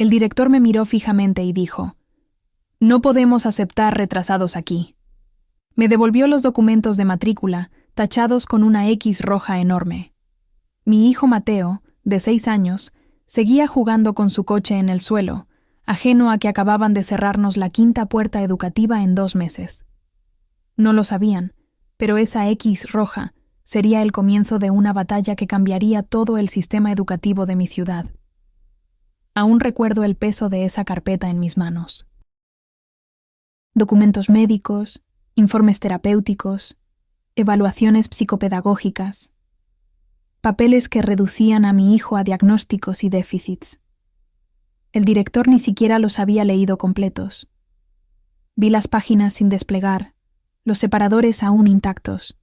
El director me miró fijamente y dijo: «No podemos aceptar retrasados aquí». Me devolvió los documentos de matrícula, tachados con una X roja enorme. Mi hijo Mateo, de 6 años, seguía jugando con su coche en el suelo, ajeno a que acababan de cerrarnos la 5ª puerta educativa en 2 meses. No lo sabían, pero esa X roja sería el comienzo de una batalla que cambiaría todo el sistema educativo de mi ciudad. Aún recuerdo el peso de esa carpeta en mis manos. Documentos médicos, informes terapéuticos, evaluaciones psicopedagógicas, papeles que reducían a mi hijo a diagnósticos y déficits. El director ni siquiera los había leído completos. Vi las páginas sin desplegar, los separadores aún intactos.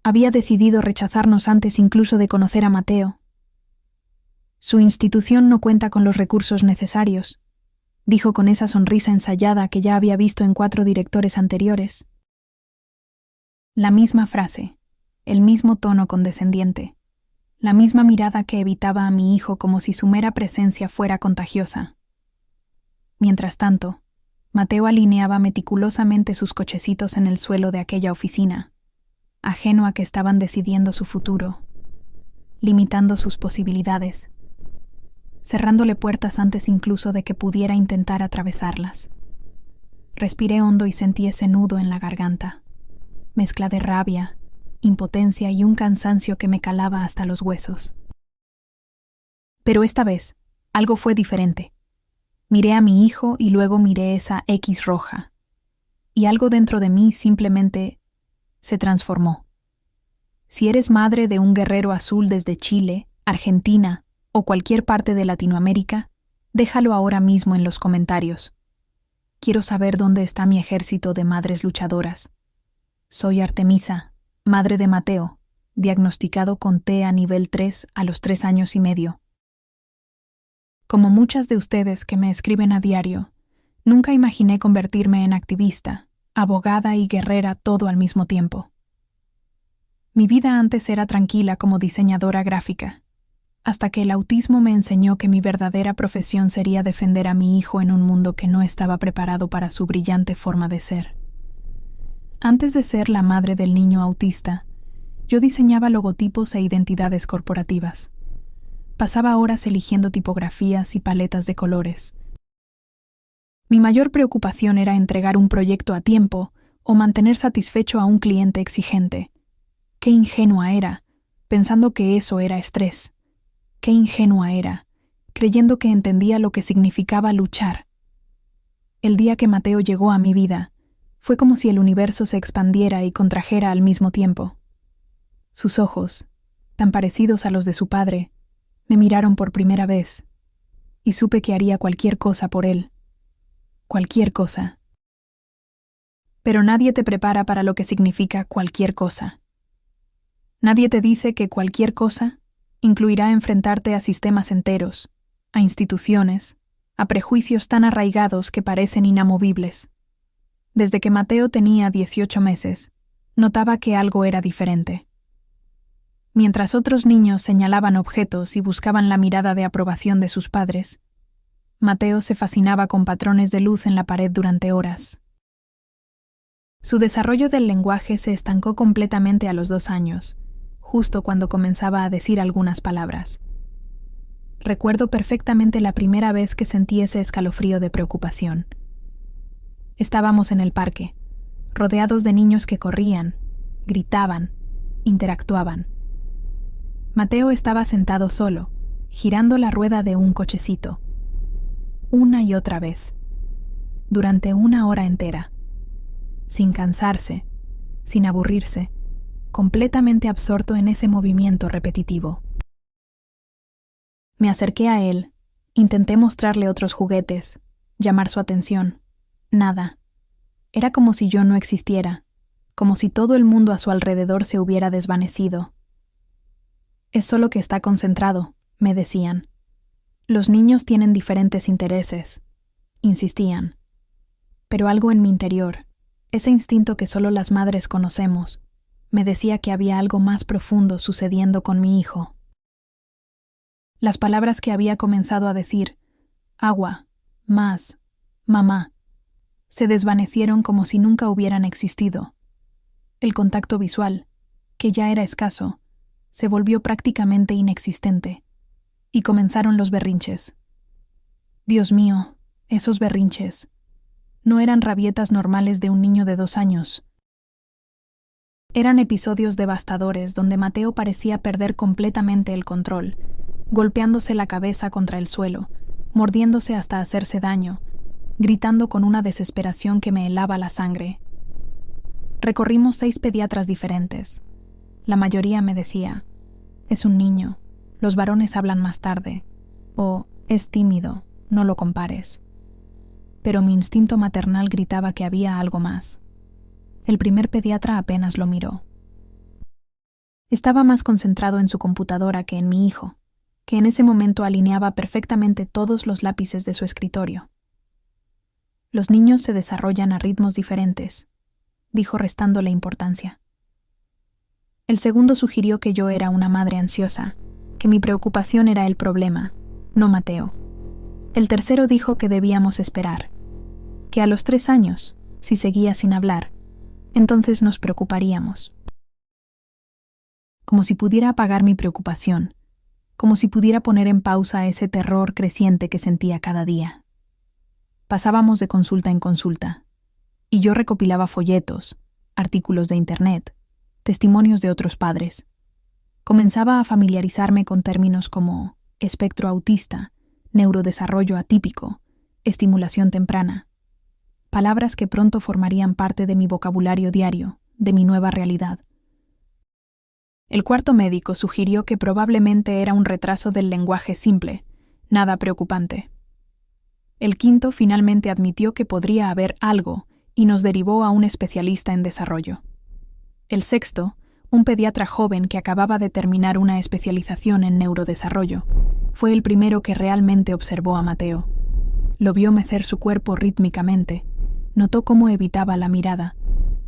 Había decidido rechazarnos antes incluso de conocer a Mateo. Su institución no cuenta con los recursos necesarios, dijo con esa sonrisa ensayada que ya había visto en 4 directores anteriores. La misma frase, el mismo tono condescendiente, la misma mirada que evitaba a mi hijo como si su mera presencia fuera contagiosa. Mientras tanto, Mateo alineaba meticulosamente sus cochecitos en el suelo de aquella oficina, ajeno a que estaban decidiendo su futuro, limitando sus posibilidades, cerrándole puertas antes incluso de que pudiera intentar atravesarlas. Respiré hondo y sentí ese nudo en la garganta, mezcla de rabia, impotencia y un cansancio que me calaba hasta los huesos. Pero esta vez, algo fue diferente. Miré a mi hijo y luego miré esa X roja, y algo dentro de mí simplemente se transformó. Si eres madre de un guerrero azul desde Chile, Argentina o cualquier parte de Latinoamérica, déjalo ahora mismo en los comentarios. Quiero saber dónde está mi ejército de madres luchadoras. Soy Artemisa, madre de Mateo, diagnosticado con TEA nivel 3 a los 3 años y medio. Como muchas de ustedes que me escriben a diario, nunca imaginé convertirme en activista, abogada y guerrera todo al mismo tiempo. Mi vida antes era tranquila como diseñadora gráfica, hasta que el autismo me enseñó que mi verdadera profesión sería defender a mi hijo en un mundo que no estaba preparado para su brillante forma de ser. Antes de ser la madre del niño autista, yo diseñaba logotipos e identidades corporativas. Pasaba horas eligiendo tipografías y paletas de colores. Mi mayor preocupación era entregar un proyecto a tiempo o mantener satisfecho a un cliente exigente. Qué ingenua era, pensando que eso era estrés. Qué ingenua era, creyendo que entendía lo que significaba luchar. El día que Mateo llegó a mi vida, fue como si el universo se expandiera y contrajera al mismo tiempo. Sus ojos, tan parecidos a los de su padre, me miraron por primera vez, y supe que haría cualquier cosa por él. Cualquier cosa. Pero nadie te prepara para lo que significa cualquier cosa. Nadie te dice que cualquier cosa incluirá enfrentarte a sistemas enteros, a instituciones, a prejuicios tan arraigados que parecen inamovibles. Desde que Mateo tenía 18 meses, notaba que algo era diferente. Mientras otros niños señalaban objetos y buscaban la mirada de aprobación de sus padres, Mateo se fascinaba con patrones de luz en la pared durante horas. Su desarrollo del lenguaje se estancó completamente a los 2 años, justo cuando comenzaba a decir algunas palabras. Recuerdo perfectamente la primera vez que sentí ese escalofrío de preocupación. Estábamos en el parque, rodeados de niños que corrían, gritaban, interactuaban. Mateo estaba sentado solo, girando la rueda de un cochecito. Una y otra vez, durante 1 hora entera, sin cansarse, sin aburrirse, completamente absorto en ese movimiento repetitivo. Me acerqué a él, intenté mostrarle otros juguetes, llamar su atención. Nada. Era como si yo no existiera, como si todo el mundo a su alrededor se hubiera desvanecido. Es solo que está concentrado, me decían. Los niños tienen diferentes intereses, insistían. Pero algo en mi interior, ese instinto que solo las madres conocemos, me decía que había algo más profundo sucediendo con mi hijo. Las palabras que había comenzado a decir agua, más, mamá, se desvanecieron como si nunca hubieran existido. El contacto visual, que ya era escaso, se volvió prácticamente inexistente, y comenzaron los berrinches. Dios mío, esos berrinches. No eran rabietas normales de un niño de 2 años. Eran episodios devastadores donde Mateo parecía perder completamente el control, golpeándose la cabeza contra el suelo, mordiéndose hasta hacerse daño, gritando con una desesperación que me helaba la sangre. Recorrimos 6 pediatras diferentes. La mayoría me decía, es un niño, los varones hablan más tarde, o es tímido, no lo compares. Pero mi instinto maternal gritaba que había algo más. El primer pediatra apenas lo miró. Estaba más concentrado en su computadora que en mi hijo, que en ese momento alineaba perfectamente todos los lápices de su escritorio. Los niños se desarrollan a ritmos diferentes, dijo restándole importancia. El segundo sugirió que yo era una madre ansiosa, que mi preocupación era el problema, no Mateo. El tercero dijo que debíamos esperar, que a los 3 años, si seguía sin hablar, entonces nos preocuparíamos. Como si pudiera apagar mi preocupación, como si pudiera poner en pausa ese terror creciente que sentía cada día. Pasábamos de consulta en consulta, y yo recopilaba folletos, artículos de internet, testimonios de otros padres. Comenzaba a familiarizarme con términos como espectro autista, neurodesarrollo atípico, estimulación temprana, palabras que pronto formarían parte de mi vocabulario diario, de mi nueva realidad. El cuarto médico sugirió que probablemente era un retraso del lenguaje simple, nada preocupante. El quinto finalmente admitió que podría haber algo y nos derivó a un especialista en desarrollo. El sexto, un pediatra joven que acababa de terminar una especialización en neurodesarrollo, fue el primero que realmente observó a Mateo. Lo vio mecer su cuerpo rítmicamente, notó cómo evitaba la mirada,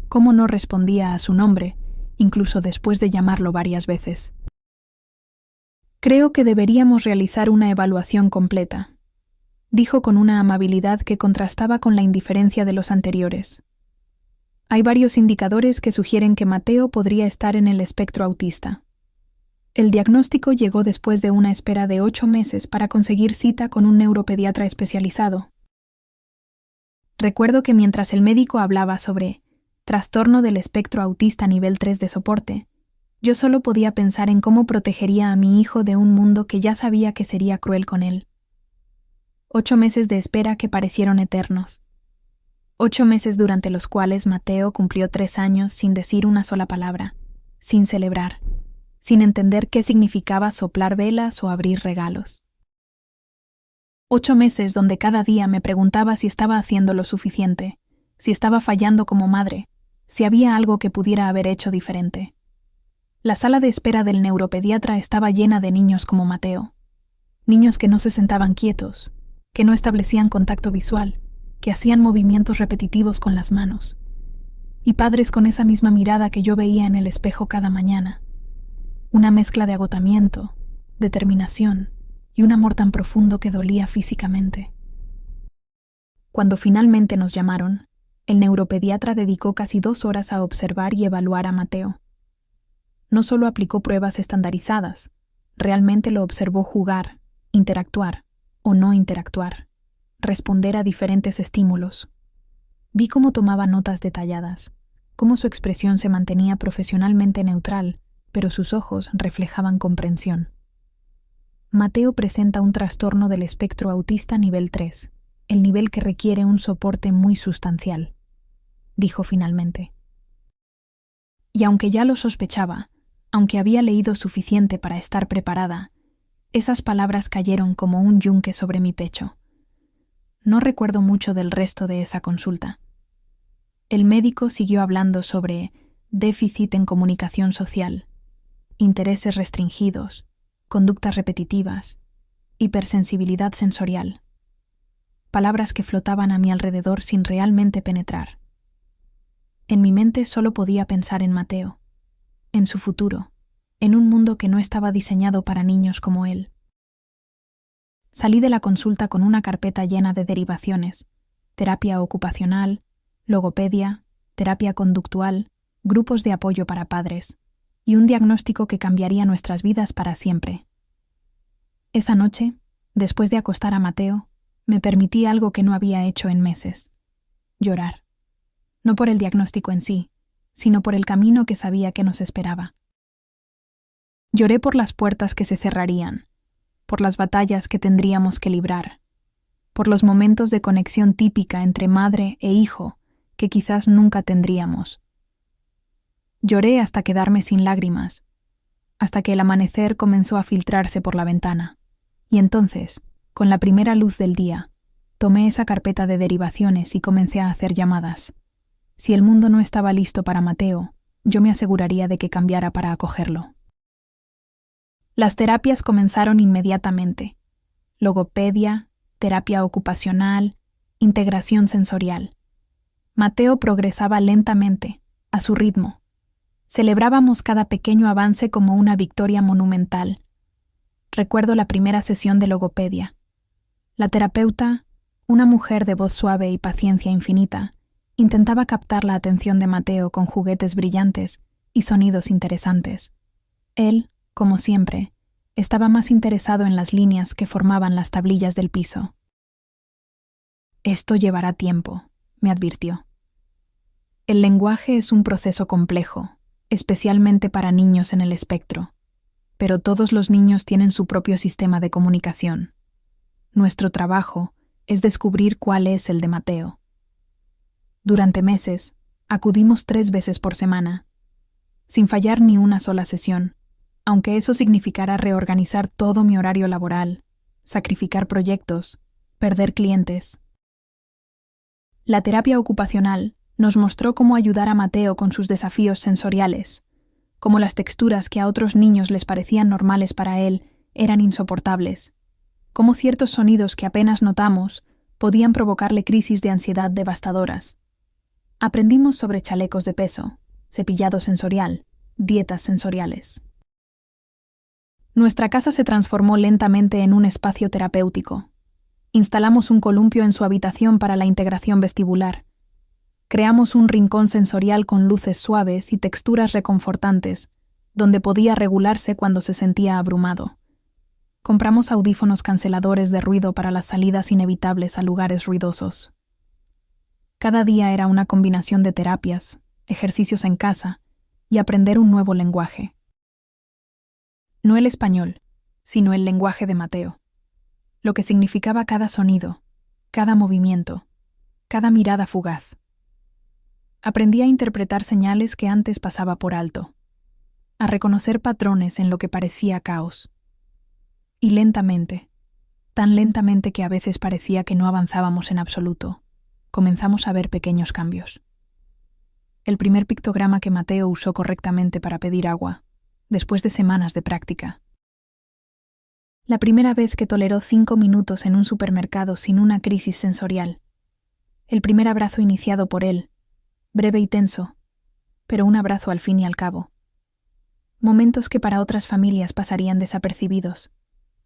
cómo no respondía a su nombre, incluso después de llamarlo varias veces. Creo que deberíamos realizar una evaluación completa, dijo con una amabilidad que contrastaba con la indiferencia de los anteriores. Hay varios indicadores que sugieren que Mateo podría estar en el espectro autista. El diagnóstico llegó después de una espera de 8 meses para conseguir cita con un neuropediatra especializado. Recuerdo que mientras el médico hablaba sobre trastorno del espectro autista nivel 3 de soporte, yo solo podía pensar en cómo protegería a mi hijo de un mundo que ya sabía que sería cruel con él. 8 meses de espera que parecieron eternos. 8 meses durante los cuales Mateo cumplió 3 años sin decir una sola palabra, sin celebrar, sin entender qué significaba soplar velas o abrir regalos. 8 meses donde cada día me preguntaba si estaba haciendo lo suficiente, si estaba fallando como madre, si había algo que pudiera haber hecho diferente. La sala de espera del neuropediatra estaba llena de niños como Mateo. Niños que no se sentaban quietos, que no establecían contacto visual, que hacían movimientos repetitivos con las manos. Y padres con esa misma mirada que yo veía en el espejo cada mañana. Una mezcla de agotamiento, determinación y un amor tan profundo que dolía físicamente. Cuando finalmente nos llamaron, el neuropediatra dedicó casi 2 horas a observar y evaluar a Mateo. No solo aplicó pruebas estandarizadas, realmente lo observó jugar, interactuar o no interactuar, responder a diferentes estímulos. Vi cómo tomaba notas detalladas, cómo su expresión se mantenía profesionalmente neutral, pero sus ojos reflejaban comprensión. Mateo presenta un trastorno del espectro autista nivel 3, el nivel que requiere un soporte muy sustancial, dijo finalmente. Y aunque ya lo sospechaba, aunque había leído suficiente para estar preparada, esas palabras cayeron como un yunque sobre mi pecho. No recuerdo mucho del resto de esa consulta. El médico siguió hablando sobre déficit en comunicación social, intereses restringidos, conductas repetitivas, hipersensibilidad sensorial. Palabras que flotaban a mi alrededor sin realmente penetrar. En mi mente solo podía pensar en Mateo, en su futuro, en un mundo que no estaba diseñado para niños como él. Salí de la consulta con una carpeta llena de derivaciones: terapia ocupacional, logopedia, terapia conductual, grupos de apoyo para padres, y un diagnóstico que cambiaría nuestras vidas para siempre. Esa noche, después de acostar a Mateo, me permití algo que no había hecho en meses: llorar. No por el diagnóstico en sí, sino por el camino que sabía que nos esperaba. Lloré por las puertas que se cerrarían, por las batallas que tendríamos que librar, por los momentos de conexión típica entre madre e hijo que quizás nunca tendríamos. Lloré hasta quedarme sin lágrimas, hasta que el amanecer comenzó a filtrarse por la ventana, y entonces, con la primera luz del día, tomé esa carpeta de derivaciones y comencé a hacer llamadas. Si el mundo no estaba listo para Mateo, yo me aseguraría de que cambiara para acogerlo. Las terapias comenzaron inmediatamente: logopedia, terapia ocupacional, integración sensorial. Mateo progresaba lentamente, a su ritmo. Celebrábamos cada pequeño avance como una victoria monumental. Recuerdo la primera sesión de logopedia. La terapeuta, una mujer de voz suave y paciencia infinita, intentaba captar la atención de Mateo con juguetes brillantes y sonidos interesantes. Él, como siempre, estaba más interesado en las líneas que formaban las tablillas del piso. «Esto llevará tiempo», me advirtió. El lenguaje es un proceso complejo, especialmente para niños en el espectro, pero todos los niños tienen su propio sistema de comunicación. Nuestro trabajo es descubrir cuál es el de Mateo. Durante meses, acudimos 3 veces por semana, sin fallar ni una sola sesión, aunque eso significara reorganizar todo mi horario laboral, sacrificar proyectos, perder clientes. La terapia ocupacional nos mostró cómo ayudar a Mateo con sus desafíos sensoriales, cómo las texturas que a otros niños les parecían normales para él eran insoportables, cómo ciertos sonidos que apenas notamos podían provocarle crisis de ansiedad devastadoras. Aprendimos sobre chalecos de peso, cepillado sensorial, dietas sensoriales. Nuestra casa se transformó lentamente en un espacio terapéutico. Instalamos un columpio en su habitación para la integración vestibular. Creamos un rincón sensorial con luces suaves y texturas reconfortantes, donde podía regularse cuando se sentía abrumado. Compramos audífonos canceladores de ruido para las salidas inevitables a lugares ruidosos. Cada día era una combinación de terapias, ejercicios en casa y aprender un nuevo lenguaje. No el español, sino el lenguaje de Mateo. Lo que significaba cada sonido, cada movimiento, cada mirada fugaz. Aprendí a interpretar señales que antes pasaba por alto, a reconocer patrones en lo que parecía caos. Y lentamente, tan lentamente que a veces parecía que no avanzábamos en absoluto, comenzamos a ver pequeños cambios. El primer pictograma que Mateo usó correctamente para pedir agua, después de semanas de práctica. La primera vez que toleró 5 minutos en un supermercado sin una crisis sensorial. El primer abrazo iniciado por él, breve y tenso, pero un abrazo al fin y al cabo. Momentos que para otras familias pasarían desapercibidos,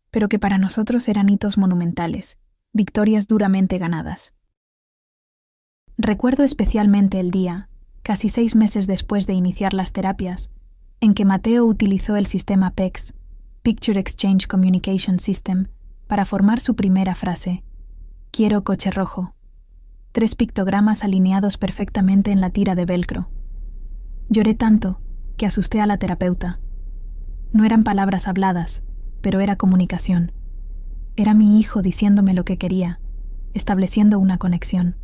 pero que para nosotros eran hitos monumentales, victorias duramente ganadas. Recuerdo especialmente el día, casi 6 meses después de iniciar las terapias, en que Mateo utilizó el sistema PECS, Picture Exchange Communication System, para formar su primera frase: «Quiero coche rojo». 3 pictogramas alineados perfectamente en la tira de velcro. Lloré tanto que asusté a la terapeuta. No eran palabras habladas, pero era comunicación. Era mi hijo diciéndome lo que quería, estableciendo una conexión.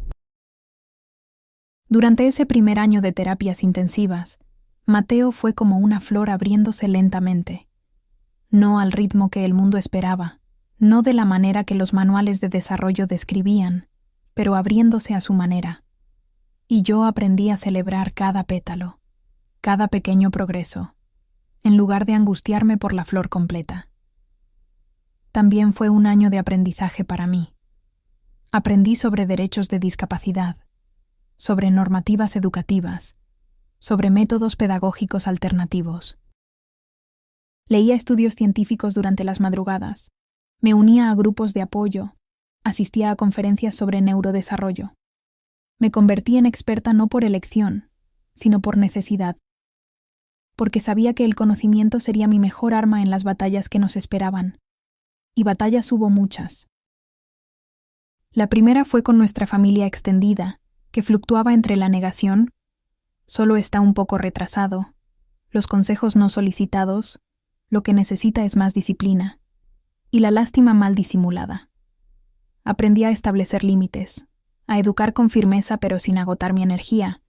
Durante ese primer año de terapias intensivas, Mateo fue como una flor abriéndose lentamente. No al ritmo que el mundo esperaba, no de la manera que los manuales de desarrollo describían, pero abriéndose a su manera. Y yo aprendí a celebrar cada pétalo, cada pequeño progreso, en lugar de angustiarme por la flor completa. También fue un año de aprendizaje para mí. Aprendí sobre derechos de discapacidad, sobre normativas educativas, sobre métodos pedagógicos alternativos. Leía estudios científicos durante las madrugadas, Me unía a grupos de apoyo, asistía a conferencias sobre neurodesarrollo. Me convertí en experta no por elección, sino por necesidad, porque sabía que el conocimiento sería mi mejor arma en las batallas que nos esperaban. Y batallas hubo muchas. La primera fue con nuestra familia extendida, que fluctuaba entre la negación, solo está un poco retrasado, los consejos no solicitados, lo que necesita es más disciplina, y la lástima mal disimulada. Aprendí a establecer límites, a educar con firmeza pero sin agotar mi energía,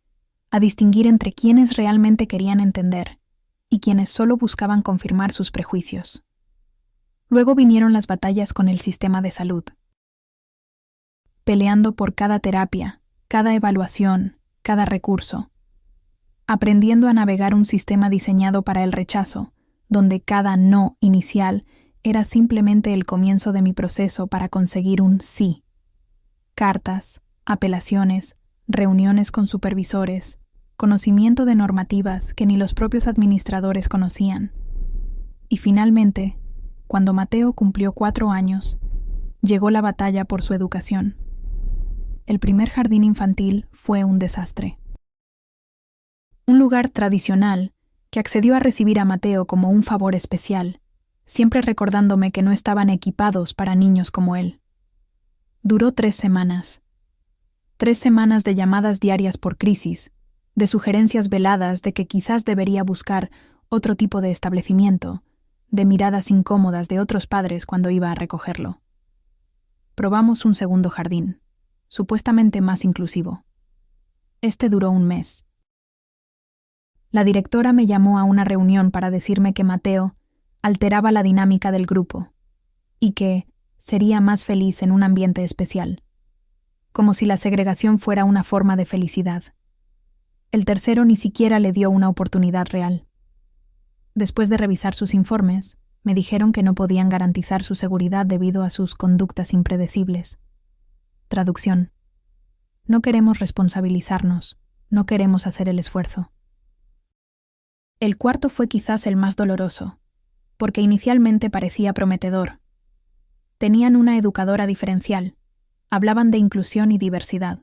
a distinguir entre quienes realmente querían entender y quienes solo buscaban confirmar sus prejuicios. Luego vinieron las batallas con el sistema de salud, peleando por cada terapia, cada evaluación, cada recurso, aprendiendo a navegar un sistema diseñado para el rechazo, donde cada no inicial era simplemente el comienzo de mi proceso para conseguir un sí. Cartas, apelaciones, reuniones con supervisores, conocimiento de normativas que ni los propios administradores conocían. Y finalmente, cuando Mateo cumplió 4 años, llegó la batalla por su educación. El primer jardín infantil fue un desastre. Un lugar tradicional que accedió a recibir a Mateo como un favor especial, siempre recordándome que no estaban equipados para niños como él. Duró 3 semanas. 3 semanas de llamadas diarias por crisis, de sugerencias veladas de que quizás debería buscar otro tipo de establecimiento, de miradas incómodas de otros padres cuando iba a recogerlo. Probamos un segundo jardín, supuestamente más inclusivo. Este duró 1 mes. La directora me llamó a una reunión para decirme que Mateo alteraba la dinámica del grupo y que sería más feliz en un ambiente especial, como si la segregación fuera una forma de felicidad. El tercero ni siquiera le dio una oportunidad real. Después de revisar sus informes, me dijeron que no podían garantizar su seguridad debido a sus conductas impredecibles. Traducción: no queremos responsabilizarnos, no queremos hacer el esfuerzo. El cuarto fue quizás el más doloroso, porque inicialmente parecía prometedor. Tenían una educadora diferencial, hablaban de inclusión y diversidad.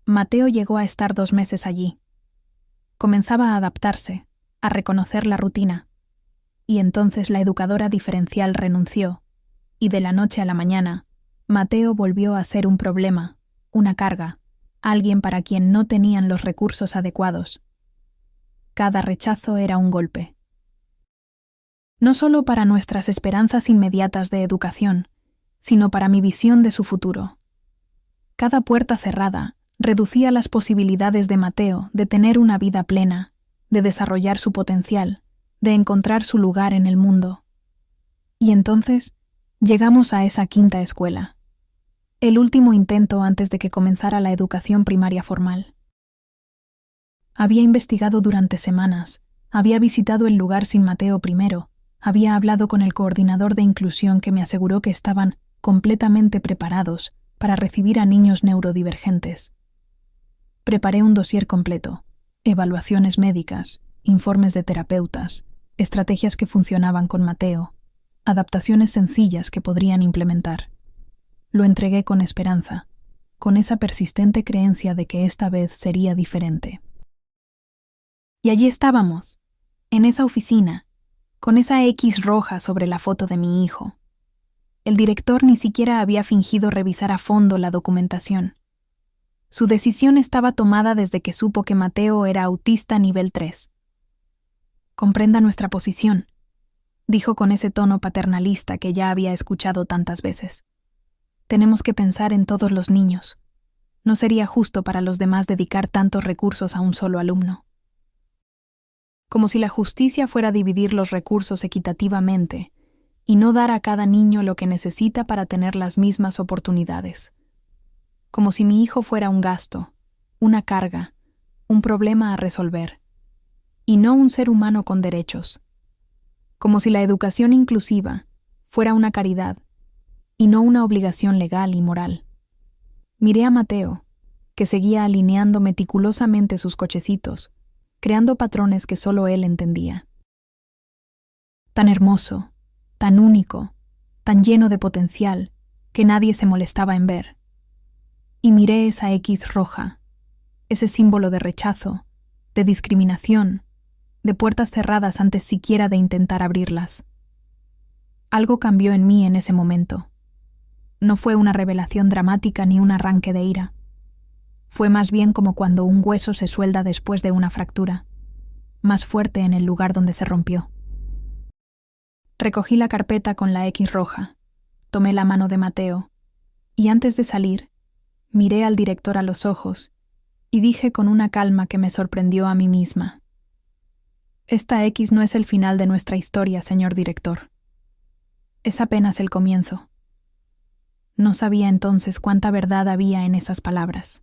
Mateo llegó a estar 2 meses allí. Comenzaba a adaptarse, a reconocer la rutina, y entonces la educadora diferencial renunció, y de la noche a la mañana, Mateo volvió a ser un problema, una carga, alguien para quien no tenían los recursos adecuados. Cada rechazo era un golpe. No solo para nuestras esperanzas inmediatas de educación, sino para mi visión de su futuro. Cada puerta cerrada reducía las posibilidades de Mateo de tener una vida plena, de desarrollar su potencial, de encontrar su lugar en el mundo. Y entonces llegamos a esa 5ª escuela, el último intento antes de que comenzara la educación primaria formal. Había investigado durante semanas, había visitado el lugar sin Mateo primero, había hablado con el coordinador de inclusión que me aseguró que estaban completamente preparados para recibir a niños neurodivergentes. Preparé un dossier completo, evaluaciones médicas, informes de terapeutas, estrategias que funcionaban con Mateo, adaptaciones sencillas que podrían implementar. Lo entregué con esperanza, con esa persistente creencia de que esta vez sería diferente. Y allí estábamos, en esa oficina, con esa X roja sobre la foto de mi hijo. El director ni siquiera había fingido revisar a fondo la documentación. Su decisión estaba tomada desde que supo que Mateo era autista nivel 3. Comprenda nuestra posición, dijo con ese tono paternalista que ya había escuchado tantas veces. Tenemos que pensar en todos los niños. No sería justo para los demás dedicar tantos recursos a un solo alumno. Como si la justicia fuera dividir los recursos equitativamente y no dar a cada niño lo que necesita para tener las mismas oportunidades. Como si mi hijo fuera un gasto, una carga, un problema a resolver, y no un ser humano con derechos. Como si la educación inclusiva fuera una caridad y no una obligación legal y moral. Miré a Mateo, que seguía alineando meticulosamente sus cochecitos, creando patrones que solo él entendía. Tan hermoso, tan único, tan lleno de potencial, que nadie se molestaba en ver. Y miré esa X roja, ese símbolo de rechazo, de discriminación, de puertas cerradas antes siquiera de intentar abrirlas. Algo cambió en mí en ese momento. No fue una revelación dramática ni un arranque de ira. Fue más bien como cuando un hueso se suelda después de una fractura, más fuerte en el lugar donde se rompió. Recogí la carpeta con la X roja, tomé la mano de Mateo, y antes de salir, miré al director a los ojos y dije con una calma que me sorprendió a mí misma: Esta X no es el final de nuestra historia, señor director. Es apenas el comienzo. No sabía entonces cuánta verdad había en esas palabras.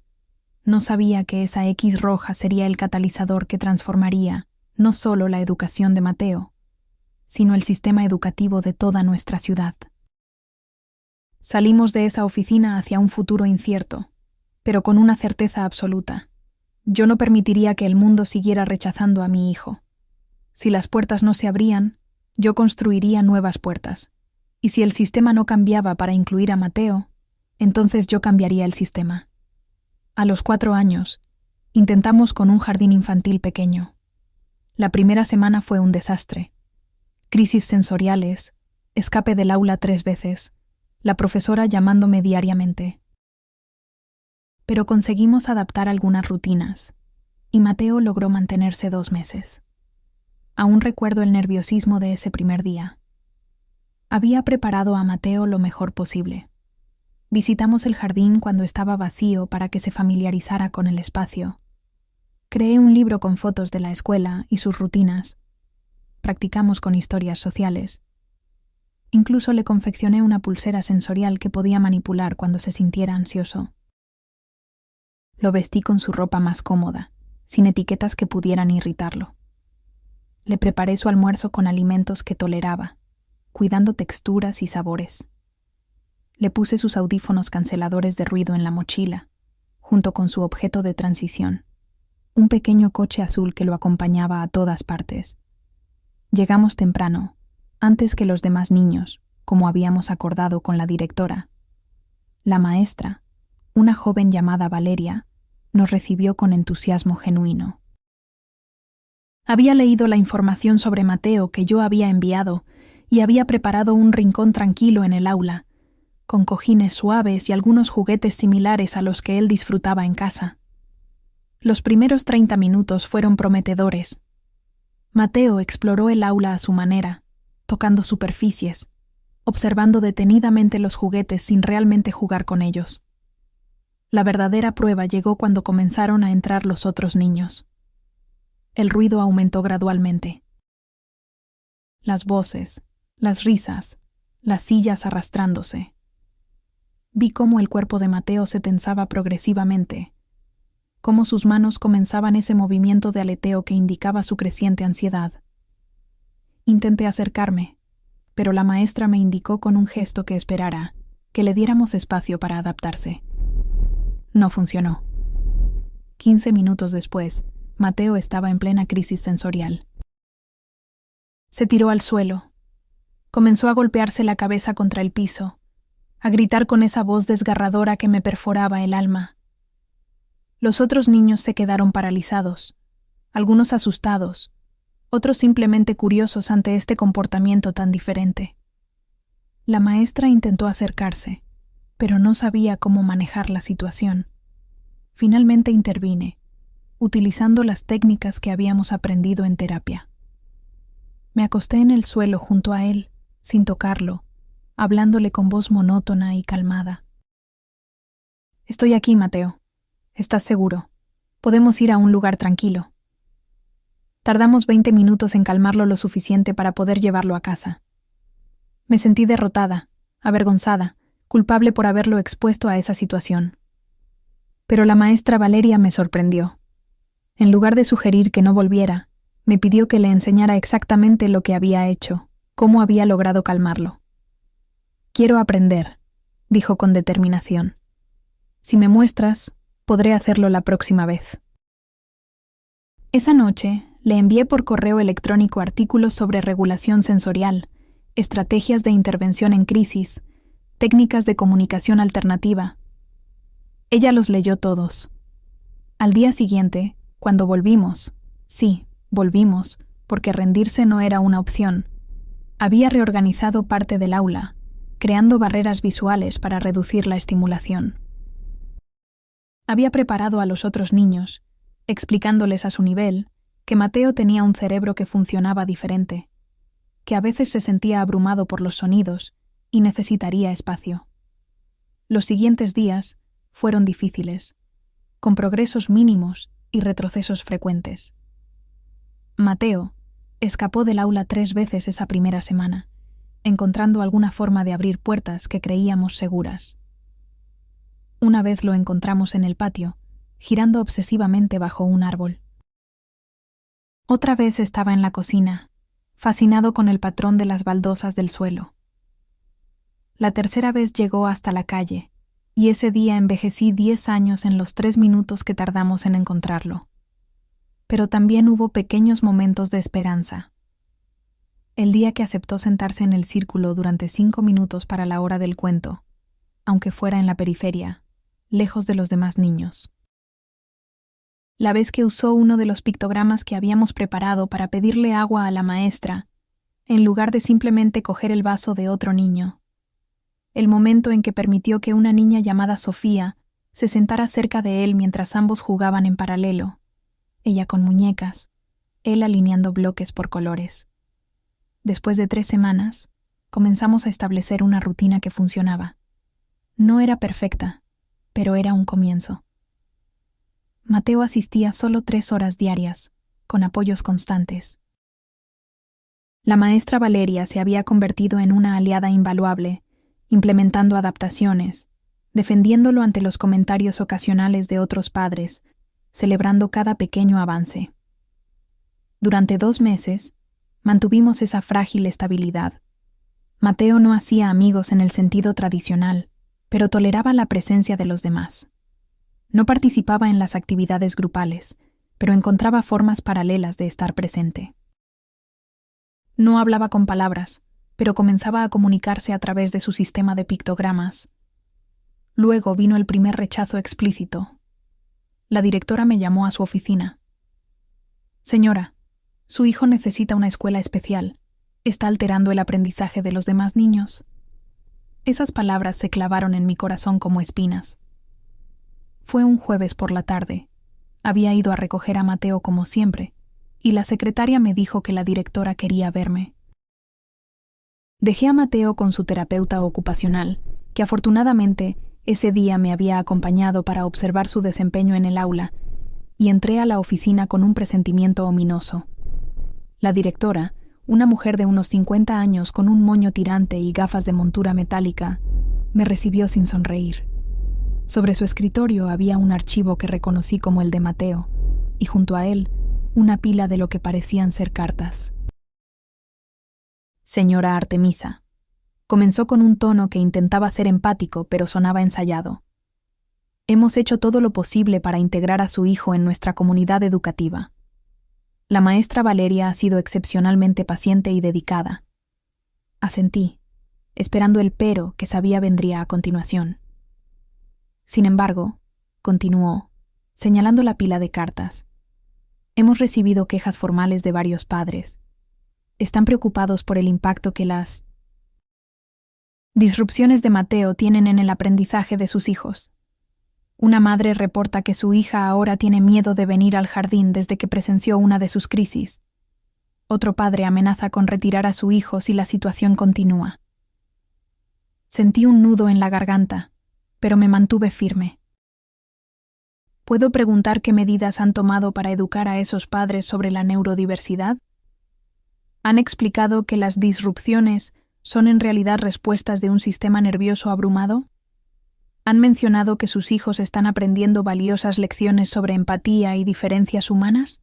No sabía que esa X roja sería el catalizador que transformaría no solo la educación de Mateo, sino el sistema educativo de toda nuestra ciudad. Salimos de esa oficina hacia un futuro incierto, pero con una certeza absoluta. Yo no permitiría que el mundo siguiera rechazando a mi hijo. Si las puertas no se abrían, yo construiría nuevas puertas. Y si el sistema no cambiaba para incluir a Mateo, entonces yo cambiaría el sistema. A los 4 años, intentamos con un jardín infantil pequeño. La primera semana fue un desastre. Crisis sensoriales, escape del aula 3 veces, la profesora llamándome diariamente. Pero conseguimos adaptar algunas rutinas, y Mateo logró mantenerse 2 meses. Aún recuerdo el nerviosismo de ese primer día. Había preparado a Mateo lo mejor posible. Visitamos el jardín cuando estaba vacío para que se familiarizara con el espacio. Creé un libro con fotos de la escuela y sus rutinas. Practicamos con historias sociales. Incluso le confeccioné una pulsera sensorial que podía manipular cuando se sintiera ansioso. Lo vestí con su ropa más cómoda, sin etiquetas que pudieran irritarlo. Le preparé su almuerzo con alimentos que toleraba, cuidando texturas y sabores. Le puse sus audífonos canceladores de ruido en la mochila, junto con su objeto de transición, un pequeño coche azul que lo acompañaba a todas partes. Llegamos temprano, antes que los demás niños, como habíamos acordado con la directora. La maestra, una joven llamada Valeria, nos recibió con entusiasmo genuino. Había leído la información sobre Mateo que yo había enviado y había preparado un rincón tranquilo en el aula, con cojines suaves y algunos juguetes similares a los que él disfrutaba en casa. Los primeros 30 minutos fueron prometedores. Mateo exploró el aula a su manera, tocando superficies, observando detenidamente los juguetes sin realmente jugar con ellos. La verdadera prueba llegó cuando comenzaron a entrar los otros niños. El ruido aumentó gradualmente. Las voces, las risas, las sillas arrastrándose. Vi cómo el cuerpo de Mateo se tensaba progresivamente, cómo sus manos comenzaban ese movimiento de aleteo que indicaba su creciente ansiedad. Intenté acercarme, pero la maestra me indicó con un gesto que esperara, que le diéramos espacio para adaptarse. No funcionó. 15 minutos después, Mateo estaba en plena crisis sensorial. Se tiró al suelo. Comenzó a golpearse la cabeza contra el piso, a gritar con esa voz desgarradora que me perforaba el alma. Los otros niños se quedaron paralizados, algunos asustados, otros simplemente curiosos ante este comportamiento tan diferente. La maestra intentó acercarse, pero no sabía cómo manejar la situación. Finalmente intervine, utilizando las técnicas que habíamos aprendido en terapia. Me acosté en el suelo junto a él, sin tocarlo, hablándole con voz monótona y calmada. «Estoy aquí, Mateo. ¿Estás seguro? Podemos ir a un lugar tranquilo». Tardamos 20 minutos en calmarlo lo suficiente para poder llevarlo a casa. Me sentí derrotada, avergonzada, culpable por haberlo expuesto a esa situación. Pero la maestra Valeria me sorprendió. En lugar de sugerir que no volviera, me pidió que le enseñara exactamente lo que había hecho, cómo había logrado calmarlo. «Quiero aprender», dijo con determinación. «Si me muestras, podré hacerlo la próxima vez». Esa noche le envié por correo electrónico artículos sobre regulación sensorial, estrategias de intervención en crisis, técnicas de comunicación alternativa. Ella los leyó todos. Al día siguiente, cuando volvimos, porque rendirse no era una opción, había reorganizado parte del aula, creando barreras visuales para reducir la estimulación. Había preparado a los otros niños, explicándoles a su nivel que Mateo tenía un cerebro que funcionaba diferente, que a veces se sentía abrumado por los sonidos y necesitaría espacio. Los siguientes días fueron difíciles, con progresos mínimos y retrocesos frecuentes. Mateo escapó del aula 3 veces esa primera semana, encontrando alguna forma de abrir puertas que creíamos seguras. Una vez lo encontramos en el patio, girando obsesivamente bajo un árbol. Otra vez estaba en la cocina, fascinado con el patrón de las baldosas del suelo. La tercera vez llegó hasta la calle, y ese día envejecí 10 años en los 3 minutos que tardamos en encontrarlo. Pero también hubo pequeños momentos de esperanza. El día que aceptó sentarse en el círculo durante 5 minutos para la hora del cuento, aunque fuera en la periferia, lejos de los demás niños. La vez que usó uno de los pictogramas que habíamos preparado para pedirle agua a la maestra, en lugar de simplemente coger el vaso de otro niño. El momento en que permitió que una niña llamada Sofía se sentara cerca de él mientras ambos jugaban en paralelo, ella con muñecas, él alineando bloques por colores. Después de 3 semanas, comenzamos a establecer una rutina que funcionaba. No era perfecta, pero era un comienzo. Mateo asistía solo 3 horas diarias, con apoyos constantes. La maestra Valeria se había convertido en una aliada invaluable, implementando adaptaciones, defendiéndolo ante los comentarios ocasionales de otros padres, celebrando cada pequeño avance. Durante 2 meses, mantuvimos esa frágil estabilidad. Mateo no hacía amigos en el sentido tradicional, pero toleraba la presencia de los demás. No participaba en las actividades grupales, pero encontraba formas paralelas de estar presente. No hablaba con palabras, pero comenzaba a comunicarse a través de su sistema de pictogramas. Luego vino el primer rechazo explícito. La directora me llamó a su oficina. «Señora, su hijo necesita una escuela especial. Está alterando el aprendizaje de los demás niños». Esas palabras se clavaron en mi corazón como espinas. Fue un jueves por la tarde. Había ido a recoger a Mateo como siempre, y la secretaria me dijo que la directora quería verme. Dejé a Mateo con su terapeuta ocupacional, que afortunadamente ese día me había acompañado para observar su desempeño en el aula, y entré a la oficina con un presentimiento ominoso. La directora, una mujer de unos 50 años con un moño tirante y gafas de montura metálica, me recibió sin sonreír. Sobre su escritorio había un archivo que reconocí como el de Mateo, y junto a él, una pila de lo que parecían ser cartas. «Señora Artemisa», comenzó con un tono que intentaba ser empático, pero sonaba ensayado. «Hemos hecho todo lo posible para integrar a su hijo en nuestra comunidad educativa. La maestra Valeria ha sido excepcionalmente paciente y dedicada». Asentí, esperando el pero que sabía vendría a continuación. Sin embargo, continuó, señalando la pila de cartas. «Hemos recibido quejas formales de varios padres. Están preocupados por el impacto que las disrupciones de Mateo tienen en el aprendizaje de sus hijos. Una madre reporta que su hija ahora tiene miedo de venir al jardín desde que presenció una de sus crisis. Otro padre amenaza con retirar a su hijo si la situación continúa». Sentí un nudo en la garganta, pero me mantuve firme. ¿Puedo preguntar qué medidas han tomado para educar a esos padres sobre la neurodiversidad? ¿Han explicado que las disrupciones son en realidad respuestas de un sistema nervioso abrumado? ¿Han mencionado que sus hijos están aprendiendo valiosas lecciones sobre empatía y diferencias humanas?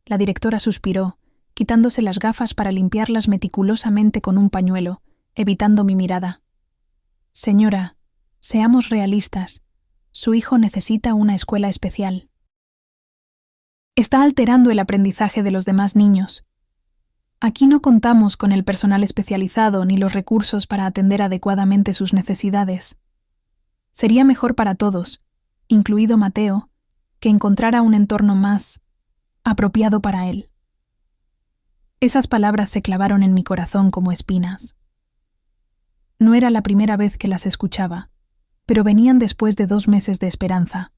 La directora suspiró, quitándose las gafas para limpiarlas meticulosamente con un pañuelo, evitando mi mirada. «Señora, seamos realistas. Su hijo necesita una escuela especial. Está alterando el aprendizaje de los demás niños. Aquí no contamos con el personal especializado ni los recursos para atender adecuadamente sus necesidades. Sería mejor para todos, incluido Mateo, que encontrara un entorno más apropiado para él. Esas palabras se clavaron en mi corazón como espinas. No era la primera vez que las escuchaba, pero venían después de 2 meses de esperanza,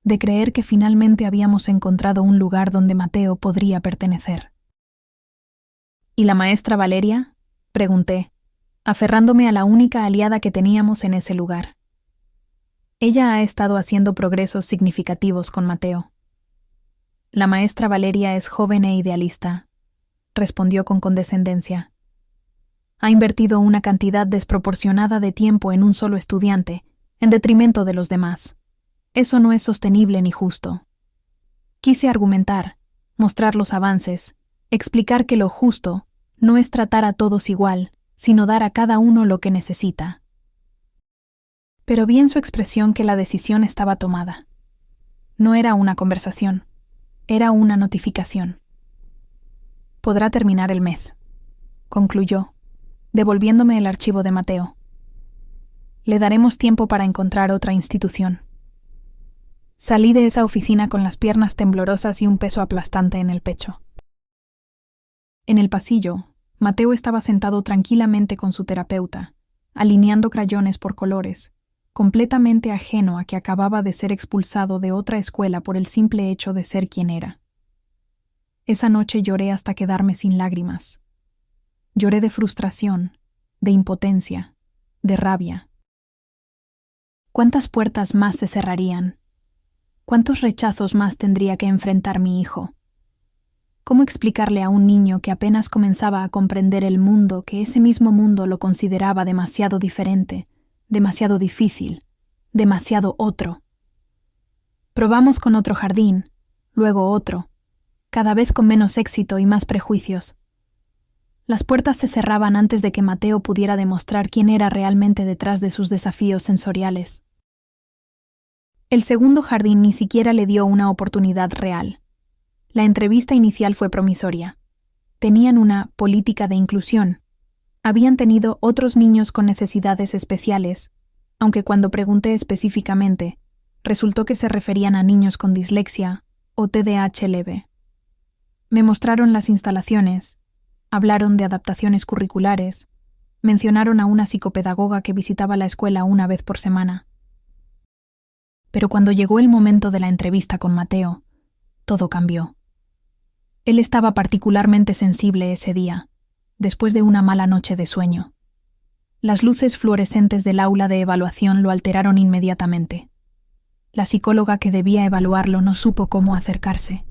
de creer que finalmente habíamos encontrado un lugar donde Mateo podría pertenecer. ¿Y la maestra Valeria?, pregunté, aferrándome a la única aliada que teníamos en ese lugar. Ella ha estado haciendo progresos significativos con Mateo. La maestra Valeria es joven e idealista, respondió con condescendencia. Ha invertido una cantidad desproporcionada de tiempo en un solo estudiante, en detrimento de los demás. Eso no es sostenible ni justo. Quise argumentar, mostrar los avances, explicar que lo justo no es tratar a todos igual, sino dar a cada uno lo que necesita. Pero vi en su expresión que la decisión estaba tomada. No era una conversación, era una notificación. Podrá terminar el mes, concluyó, devolviéndome el archivo de Mateo. Le daremos tiempo para encontrar otra institución. Salí de esa oficina con las piernas temblorosas y un peso aplastante en el pecho. En el pasillo, Mateo estaba sentado tranquilamente con su terapeuta, alineando crayones por colores, completamente ajeno a que acababa de ser expulsado de otra escuela por el simple hecho de ser quien era. Esa noche lloré hasta quedarme sin lágrimas. Lloré de frustración, de impotencia, de rabia. ¿Cuántas puertas más se cerrarían? ¿Cuántos rechazos más tendría que enfrentar mi hijo? ¿Cómo explicarle a un niño que apenas comenzaba a comprender el mundo que ese mismo mundo lo consideraba demasiado diferente, demasiado difícil, demasiado otro? Probamos con otro jardín, luego otro, cada vez con menos éxito y más prejuicios. Las puertas se cerraban antes de que Mateo pudiera demostrar quién era realmente detrás de sus desafíos sensoriales. El segundo jardín ni siquiera le dio una oportunidad real. La entrevista inicial fue promisoria. Tenían una política de inclusión. Habían tenido otros niños con necesidades especiales, aunque cuando pregunté específicamente, resultó que se referían a niños con dislexia o TDAH leve. Me mostraron las instalaciones, hablaron de adaptaciones curriculares, mencionaron a una psicopedagoga que visitaba la escuela una vez por semana. Pero cuando llegó el momento de la entrevista con Mateo, todo cambió. Él estaba particularmente sensible ese día, después de una mala noche de sueño. Las luces fluorescentes del aula de evaluación lo alteraron inmediatamente. La psicóloga que debía evaluarlo no supo cómo acercarse,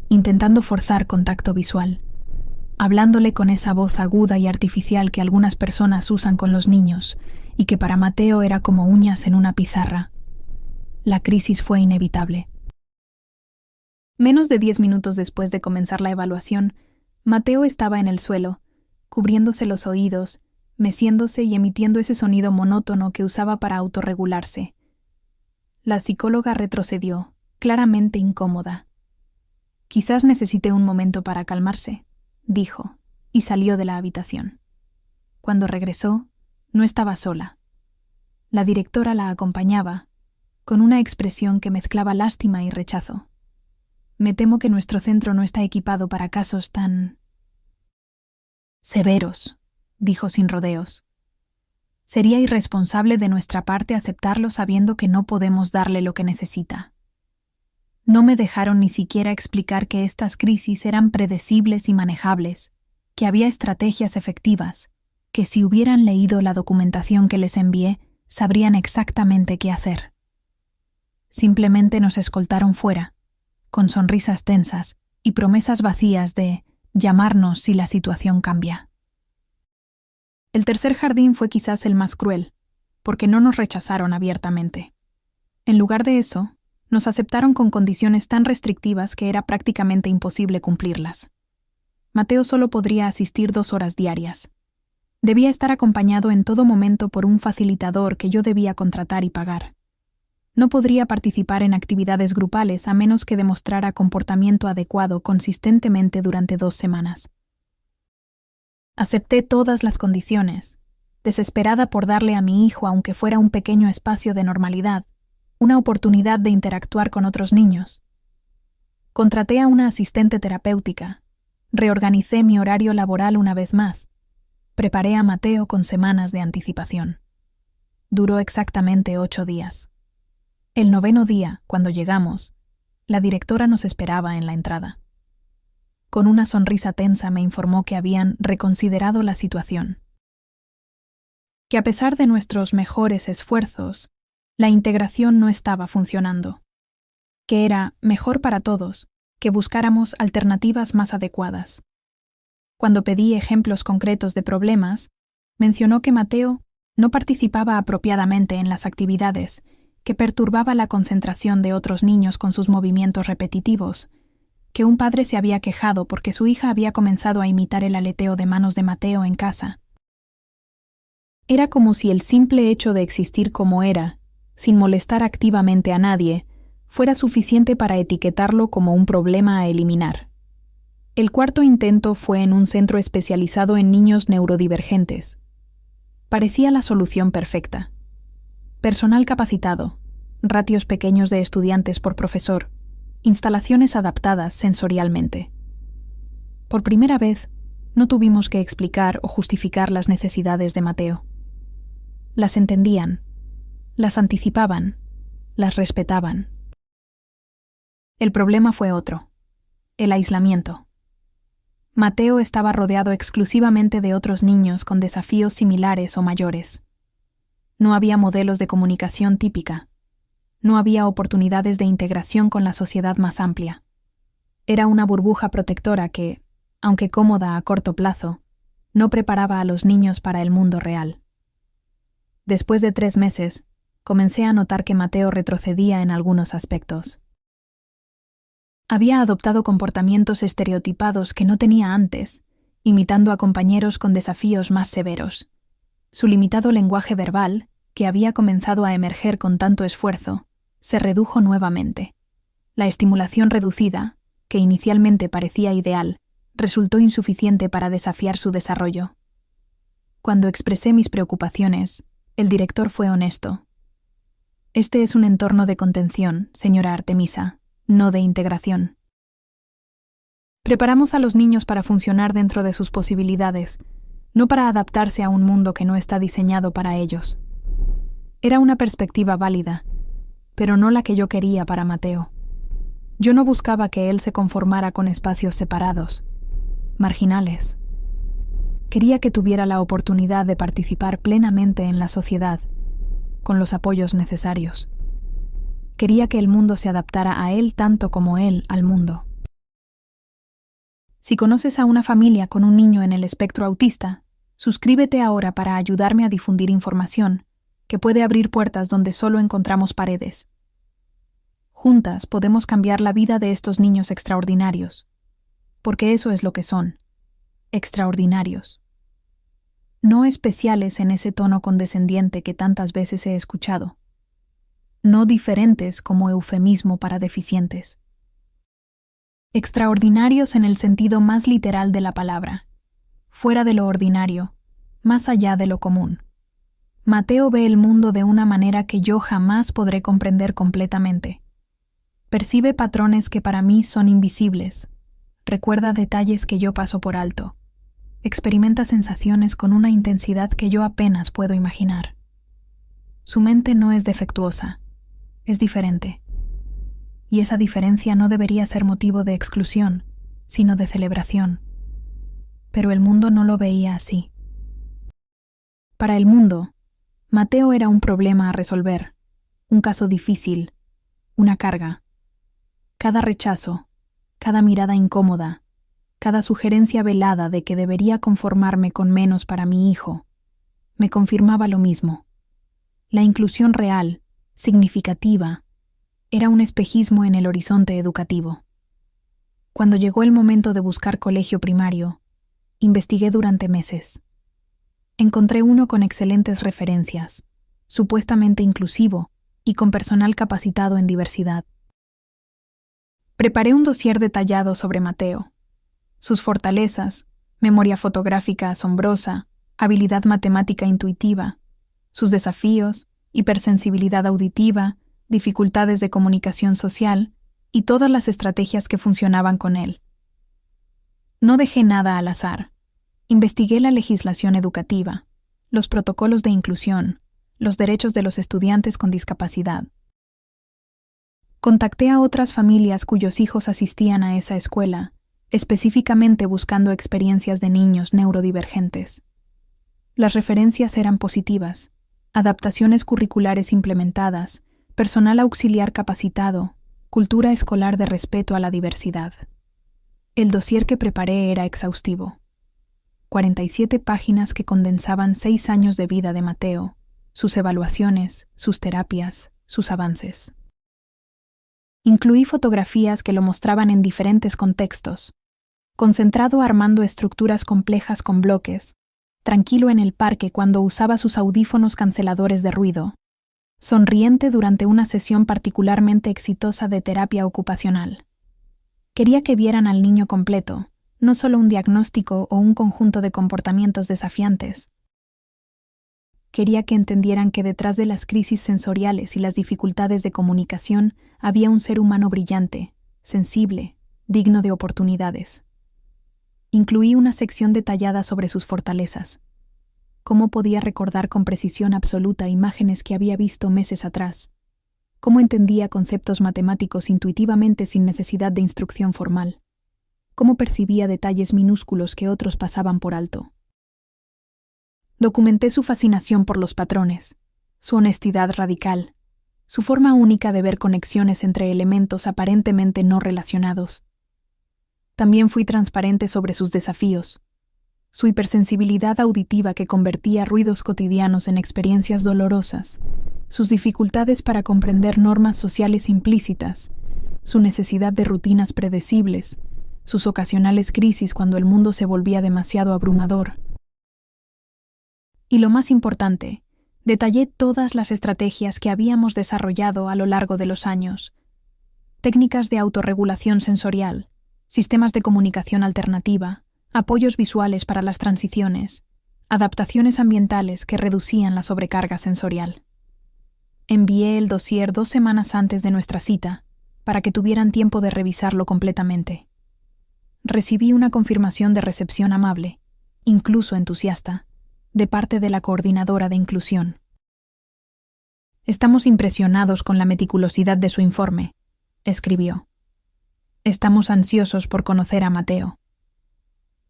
intentando forzar contacto visual, hablándole con esa voz aguda y artificial que algunas personas usan con los niños y que para Mateo era como uñas en una pizarra. La crisis fue inevitable. Menos de 10 minutos después de comenzar la evaluación, Mateo estaba en el suelo, cubriéndose los oídos, meciéndose y emitiendo ese sonido monótono que usaba para autorregularse. La psicóloga retrocedió, claramente incómoda. Quizás necesite un momento para calmarse, dijo, y salió de la habitación. Cuando regresó, no estaba sola. La directora la acompañaba, con una expresión que mezclaba lástima y rechazo. Me temo que nuestro centro no está equipado para casos tan severos, dijo sin rodeos. Sería irresponsable de nuestra parte aceptarlo sabiendo que no podemos darle lo que necesita. No me dejaron ni siquiera explicar que estas crisis eran predecibles y manejables, que había estrategias efectivas, que si hubieran leído la documentación que les envié, sabrían exactamente qué hacer. Simplemente nos escoltaron fuera, con sonrisas tensas y promesas vacías de llamarnos si la situación cambia. El tercer jardín fue quizás el más cruel, porque no nos rechazaron abiertamente. En lugar de eso, nos aceptaron con condiciones tan restrictivas que era prácticamente imposible cumplirlas. Mateo solo podría asistir 2 horas diarias. Debía estar acompañado en todo momento por un facilitador que yo debía contratar y pagar. No podría participar en actividades grupales a menos que demostrara comportamiento adecuado consistentemente durante 2 semanas. Acepté todas las condiciones, desesperada por darle a mi hijo, aunque fuera un pequeño espacio de normalidad, una oportunidad de interactuar con otros niños. Contraté a una asistente terapéutica, reorganicé mi horario laboral una vez más, preparé a Mateo con semanas de anticipación. Duró exactamente 8 días. El 9º día, cuando llegamos, la directora nos esperaba en la entrada. Con una sonrisa tensa me informó que habían reconsiderado la situación. Que a pesar de nuestros mejores esfuerzos, la integración no estaba funcionando. Que era mejor para todos que buscáramos alternativas más adecuadas. Cuando pedí ejemplos concretos de problemas, mencionó que Mateo no participaba apropiadamente en las actividades, que perturbaba la concentración de otros niños con sus movimientos repetitivos, que un padre se había quejado porque su hija había comenzado a imitar el aleteo de manos de Mateo en casa. Era como si el simple hecho de existir como era, sin molestar activamente a nadie, fuera suficiente para etiquetarlo como un problema a eliminar. El 4º intento fue en un centro especializado en niños neurodivergentes. Parecía la solución perfecta. Personal capacitado, ratios pequeños de estudiantes por profesor, instalaciones adaptadas sensorialmente. Por primera vez, no tuvimos que explicar o justificar las necesidades de Mateo. Las entendían, las anticipaban, las respetaban. El problema fue otro: el aislamiento. Mateo estaba rodeado exclusivamente de otros niños con desafíos similares o mayores. No había modelos de comunicación típica. No había oportunidades de integración con la sociedad más amplia. Era una burbuja protectora que, aunque cómoda a corto plazo, no preparaba a los niños para el mundo real. Después de 3 meses, comencé a notar que Mateo retrocedía en algunos aspectos. Había adoptado comportamientos estereotipados que no tenía antes, imitando a compañeros con desafíos más severos. Su limitado lenguaje verbal, que había comenzado a emerger con tanto esfuerzo, se redujo nuevamente. La estimulación reducida, que inicialmente parecía ideal, resultó insuficiente para desafiar su desarrollo. Cuando expresé mis preocupaciones, el director fue honesto. Este es un entorno de contención, señora Artemisa, no de integración. Preparamos a los niños para funcionar dentro de sus posibilidades, no para adaptarse a un mundo que no está diseñado para ellos. Era una perspectiva válida, pero no la que yo quería para Mateo. Yo no buscaba que él se conformara con espacios separados, marginales. Quería que tuviera la oportunidad de participar plenamente en la sociedad, con los apoyos necesarios. Quería que el mundo se adaptara a él tanto como él al mundo. Si conoces a una familia con un niño en el espectro autista, suscríbete ahora para ayudarme a difundir información que puede abrir puertas donde solo encontramos paredes. Juntas podemos cambiar la vida de estos niños extraordinarios, porque eso es lo que son, extraordinarios. No especiales en ese tono condescendiente que tantas veces he escuchado. No diferentes como eufemismo para deficientes. Extraordinarios en el sentido más literal de la palabra, fuera de lo ordinario, más allá de lo común. Mateo ve el mundo de una manera que yo jamás podré comprender completamente. Percibe patrones que para mí son invisibles, recuerda detalles que yo paso por alto, experimenta sensaciones con una intensidad que yo apenas puedo imaginar. Su mente no es defectuosa, es diferente. Y esa diferencia no debería ser motivo de exclusión, sino de celebración. Pero el mundo no lo veía así. Para el mundo, Mateo era un problema a resolver, un caso difícil, una carga. Cada rechazo, cada mirada incómoda, cada sugerencia velada de que debería conformarme con menos para mi hijo, me confirmaba lo mismo. La inclusión real, significativa, era un espejismo en el horizonte educativo. Cuando llegó el momento de buscar colegio primario, investigué durante meses. Encontré uno con excelentes referencias, supuestamente inclusivo y con personal capacitado en diversidad. Preparé un dossier detallado sobre Mateo, sus fortalezas, memoria fotográfica asombrosa, habilidad matemática intuitiva, sus desafíos, hipersensibilidad auditiva, dificultades de comunicación social y todas las estrategias que funcionaban con él. No dejé nada al azar. Investigué la legislación educativa, los protocolos de inclusión, los derechos de los estudiantes con discapacidad. Contacté a otras familias cuyos hijos asistían a esa escuela, específicamente buscando experiencias de niños neurodivergentes. Las referencias eran positivas: adaptaciones curriculares implementadas, personal auxiliar capacitado, cultura escolar de respeto a la diversidad. El dossier que preparé era exhaustivo. 47 páginas que condensaban 6 años de vida de Mateo, sus evaluaciones, sus terapias, sus avances. Incluí fotografías que lo mostraban en diferentes contextos: concentrado armando estructuras complejas con bloques, tranquilo en el parque cuando usaba sus audífonos canceladores de ruido, sonriente durante una sesión particularmente exitosa de terapia ocupacional. Quería que vieran al niño completo, no solo un diagnóstico o un conjunto de comportamientos desafiantes. Quería que entendieran que detrás de las crisis sensoriales y las dificultades de comunicación había un ser humano brillante, sensible, digno de oportunidades. Incluí una sección detallada sobre sus fortalezas. Cómo podía recordar con precisión absoluta imágenes que había visto meses atrás. Cómo entendía conceptos matemáticos intuitivamente sin necesidad de instrucción formal. Cómo percibía detalles minúsculos que otros pasaban por alto. Documenté su fascinación por los patrones, su honestidad radical, su forma única de ver conexiones entre elementos aparentemente no relacionados. También fui transparente sobre sus desafíos, su hipersensibilidad auditiva que convertía ruidos cotidianos en experiencias dolorosas, sus dificultades para comprender normas sociales implícitas, su necesidad de rutinas predecibles, sus ocasionales crisis cuando el mundo se volvía demasiado abrumador. Y lo más importante, detallé todas las estrategias que habíamos desarrollado a lo largo de los años: técnicas de autorregulación sensorial, sistemas de comunicación alternativa, apoyos visuales para las transiciones, adaptaciones ambientales que reducían la sobrecarga sensorial. Envié el dossier 2 semanas antes de nuestra cita, para que tuvieran tiempo de revisarlo completamente. Recibí una confirmación de recepción amable, incluso entusiasta, de parte de la coordinadora de inclusión. «Estamos impresionados con la meticulosidad de su informe», escribió. «Estamos ansiosos por conocer a Mateo».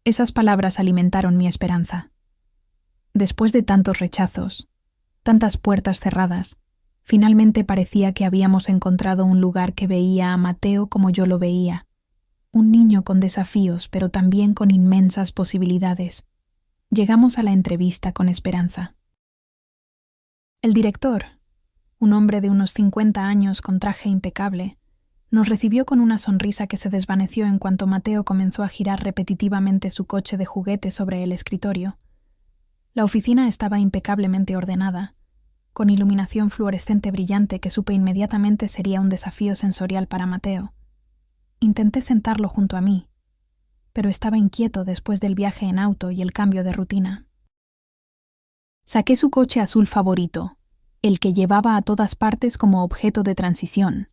Esas palabras alimentaron mi esperanza. Después de tantos rechazos, tantas puertas cerradas, finalmente parecía que habíamos encontrado un lugar que veía a Mateo como yo lo veía, un niño con desafíos pero también con inmensas posibilidades. Llegamos a la entrevista con esperanza. El director, un hombre de unos 50 años con traje impecable, nos recibió con una sonrisa que se desvaneció en cuanto Mateo comenzó a girar repetitivamente su coche de juguete sobre el escritorio. La oficina estaba impecablemente ordenada, con iluminación fluorescente brillante que supe inmediatamente sería un desafío sensorial para Mateo. Intenté sentarlo junto a mí, pero estaba inquieto después del viaje en auto y el cambio de rutina. Saqué su coche azul favorito, el que llevaba a todas partes como objeto de transición,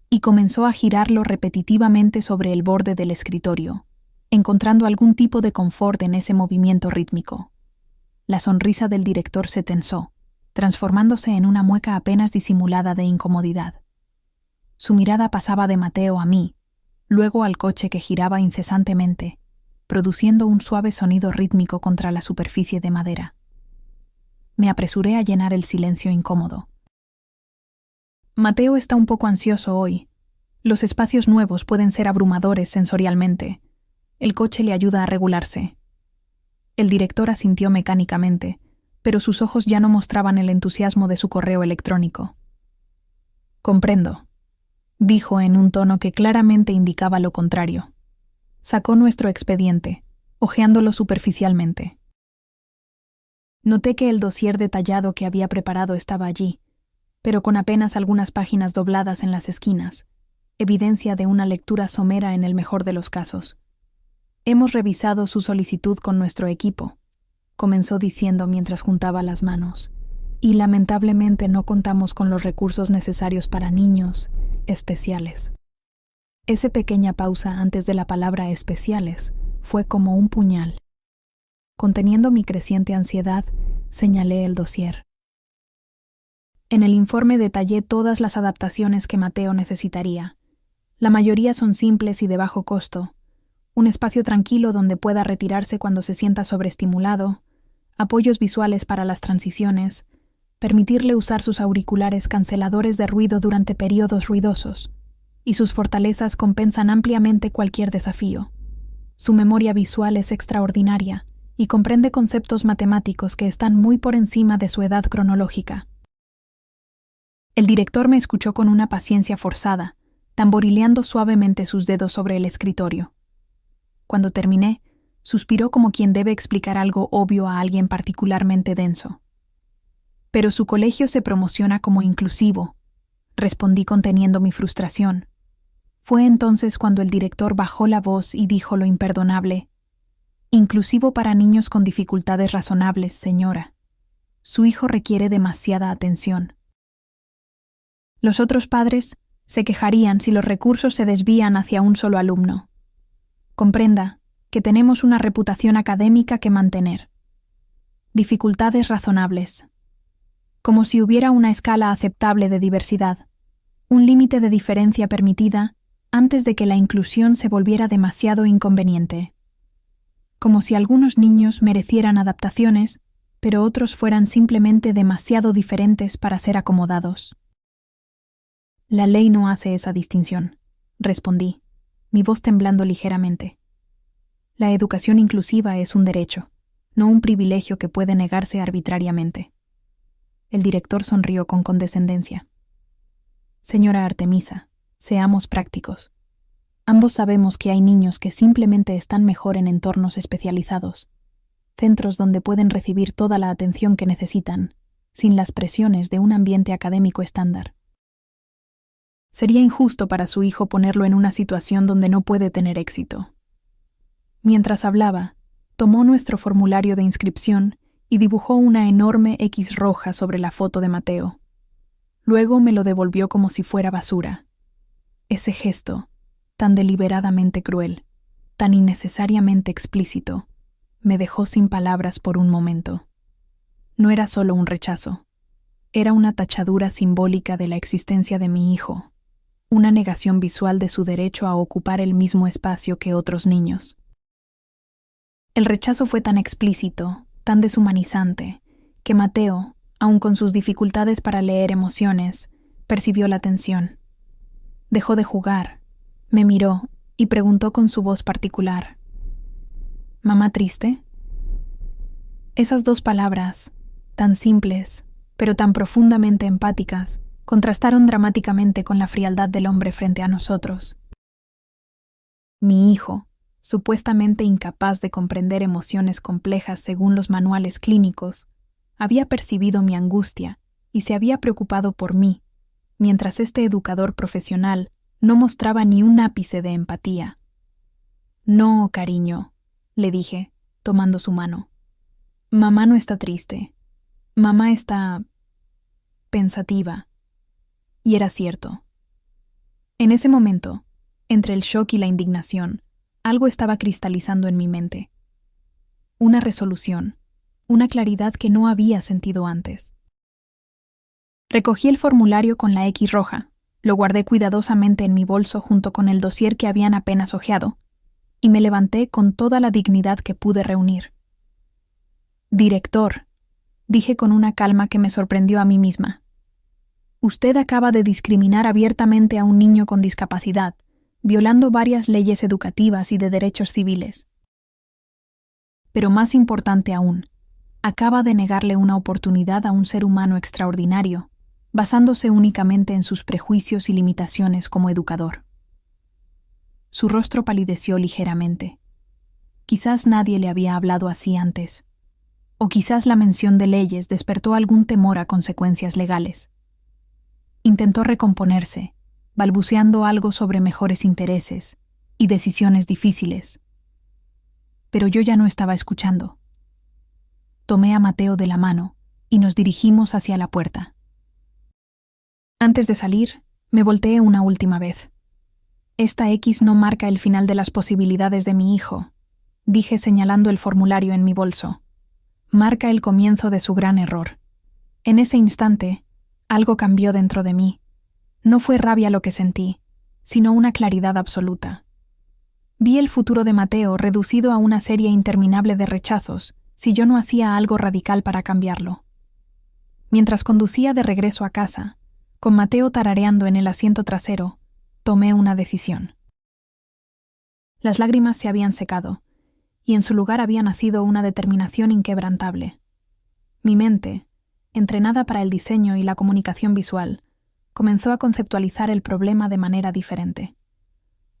y comenzó a girarlo repetitivamente sobre el borde del escritorio, encontrando algún tipo de confort en ese movimiento rítmico. La sonrisa del director se tensó, transformándose en una mueca apenas disimulada de incomodidad. Su mirada pasaba de Mateo a mí, luego al coche que giraba incesantemente, produciendo un suave sonido rítmico contra la superficie de madera. Me apresuré a llenar el silencio incómodo. Mateo está un poco ansioso hoy. Los espacios nuevos pueden ser abrumadores sensorialmente. El coche le ayuda a regularse. El director asintió mecánicamente, pero sus ojos ya no mostraban el entusiasmo de su correo electrónico. «Comprendo», dijo en un tono que claramente indicaba lo contrario. Sacó nuestro expediente, hojeándolo superficialmente. Noté que el dossier detallado que había preparado estaba allí, pero con apenas algunas páginas dobladas en las esquinas, evidencia de una lectura somera en el mejor de los casos. Hemos revisado su solicitud con nuestro equipo, comenzó diciendo mientras juntaba las manos, y lamentablemente no contamos con los recursos necesarios para niños especiales. Esa pequeña pausa antes de la palabra especiales fue como un puñal. Conteniendo mi creciente ansiedad, señalé el dossier. En el informe detallé todas las adaptaciones que Mateo necesitaría. La mayoría son simples y de bajo costo. Un espacio tranquilo donde pueda retirarse cuando se sienta sobreestimulado, apoyos visuales para las transiciones, permitirle usar sus auriculares canceladores de ruido durante periodos ruidosos, y sus fortalezas compensan ampliamente cualquier desafío. Su memoria visual es extraordinaria y comprende conceptos matemáticos que están muy por encima de su edad cronológica. El director me escuchó con una paciencia forzada, tamborileando suavemente sus dedos sobre el escritorio. Cuando terminé, suspiró como quien debe explicar algo obvio a alguien particularmente denso. Pero su colegio se promociona como inclusivo, respondí conteniendo mi frustración. Fue entonces cuando el director bajó la voz y dijo lo imperdonable: inclusivo para niños con dificultades razonables, señora. Su hijo requiere demasiada atención. Los otros padres se quejarían si los recursos se desvían hacia un solo alumno. Comprenda que tenemos una reputación académica que mantener. Dificultades razonables. Como si hubiera una escala aceptable de diversidad, un límite de diferencia permitida antes de que la inclusión se volviera demasiado inconveniente. Como si algunos niños merecieran adaptaciones, pero otros fueran simplemente demasiado diferentes para ser acomodados. La ley no hace esa distinción, respondí, mi voz temblando ligeramente. La educación inclusiva es un derecho, no un privilegio que puede negarse arbitrariamente. El director sonrió con condescendencia. Señora Artemisa, seamos prácticos. Ambos sabemos que hay niños que simplemente están mejor en entornos especializados, centros donde pueden recibir toda la atención que necesitan, sin las presiones de un ambiente académico estándar. Sería injusto para su hijo ponerlo en una situación donde no puede tener éxito. Mientras hablaba, tomó nuestro formulario de inscripción y dibujó una enorme X roja sobre la foto de Mateo. Luego me lo devolvió como si fuera basura. Ese gesto, tan deliberadamente cruel, tan innecesariamente explícito, me dejó sin palabras por un momento. No era solo un rechazo, era una tachadura simbólica de la existencia de mi hijo, una negación visual de su derecho a ocupar el mismo espacio que otros niños. El rechazo fue tan explícito, tan deshumanizante, que Mateo, aun con sus dificultades para leer emociones, percibió la tensión. Dejó de jugar, me miró y preguntó con su voz particular: ¿Mamá triste? Esas dos palabras, tan simples, pero tan profundamente empáticas, contrastaron dramáticamente con la frialdad del hombre frente a nosotros. Mi hijo, supuestamente incapaz de comprender emociones complejas según los manuales clínicos, había percibido mi angustia y se había preocupado por mí, mientras este educador profesional no mostraba ni un ápice de empatía. No, cariño, le dije, tomando su mano. Mamá no está triste. Mamá está pensativa. Y era cierto. En ese momento, entre el shock y la indignación, algo estaba cristalizando en mi mente. Una resolución, una claridad que no había sentido antes. Recogí el formulario con la X roja, lo guardé cuidadosamente en mi bolso junto con el dossier que habían apenas hojeado, y me levanté con toda la dignidad que pude reunir. Director, dije con una calma que me sorprendió a mí misma. Usted acaba de discriminar abiertamente a un niño con discapacidad, violando varias leyes educativas y de derechos civiles. Pero más importante aún, acaba de negarle una oportunidad a un ser humano extraordinario, basándose únicamente en sus prejuicios y limitaciones como educador. Su rostro palideció ligeramente. Quizás nadie le había hablado así antes, o quizás la mención de leyes despertó algún temor a consecuencias legales. Intentó recomponerse, balbuceando algo sobre mejores intereses y decisiones difíciles. pero yo ya no estaba escuchando. Tomé a Mateo de la mano y nos dirigimos hacia la puerta. Antes de salir, me volteé una última vez. Esta X no marca el final de las posibilidades de mi hijo, dije señalando el formulario en mi bolso. Marca el comienzo de su gran error. En ese instante, algo cambió dentro de mí. No fue rabia lo que sentí, sino una claridad absoluta. Vi el futuro de Mateo reducido a una serie interminable de rechazos si yo no hacía algo radical para cambiarlo. Mientras conducía de regreso a casa, con Mateo tarareando en el asiento trasero, tomé una decisión. Las lágrimas se habían secado, y en su lugar había nacido una determinación inquebrantable. Mi mente, entrenada para el diseño y la comunicación visual, comenzó a conceptualizar el problema de manera diferente.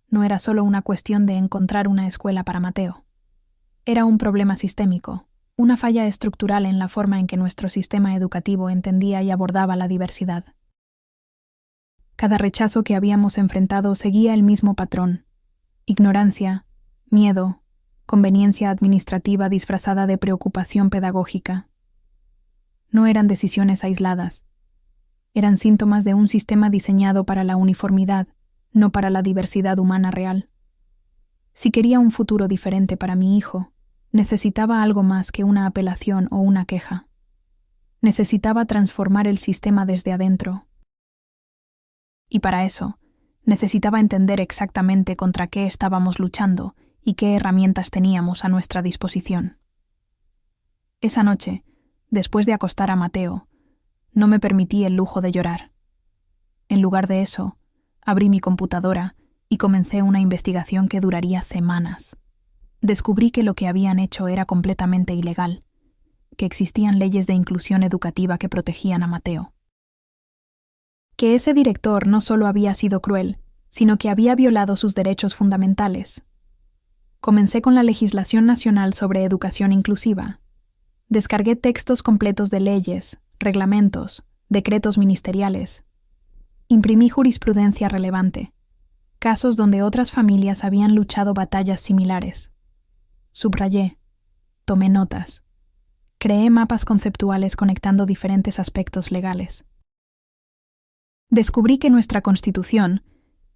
No era solo una cuestión de encontrar una escuela para Mateo. Era un problema sistémico, una falla estructural en la forma en que nuestro sistema educativo entendía y abordaba la diversidad. Cada rechazo que habíamos enfrentado seguía el mismo patrón: ignorancia, miedo, conveniencia administrativa disfrazada de preocupación pedagógica. No eran decisiones aisladas. Eran síntomas de un sistema diseñado para la uniformidad, no para la diversidad humana real. Si quería un futuro diferente para mi hijo, necesitaba algo más que una apelación o una queja. Necesitaba transformar el sistema desde adentro. Y para eso, necesitaba entender exactamente contra qué estábamos luchando y qué herramientas teníamos a nuestra disposición. Esa noche, después de acostar a Mateo, no me permití el lujo de llorar. En lugar de eso, abrí mi computadora y comencé una investigación que duraría semanas. Descubrí que lo que habían hecho era completamente ilegal, que existían leyes de inclusión educativa que protegían a Mateo. Que ese director no solo había sido cruel, sino que había violado sus derechos fundamentales. Comencé con la legislación nacional sobre educación inclusiva. Descargué textos completos de leyes, reglamentos, decretos ministeriales. Imprimí jurisprudencia relevante, casos donde otras familias habían luchado batallas similares. Subrayé, tomé notas, creé mapas conceptuales conectando diferentes aspectos legales. Descubrí que nuestra Constitución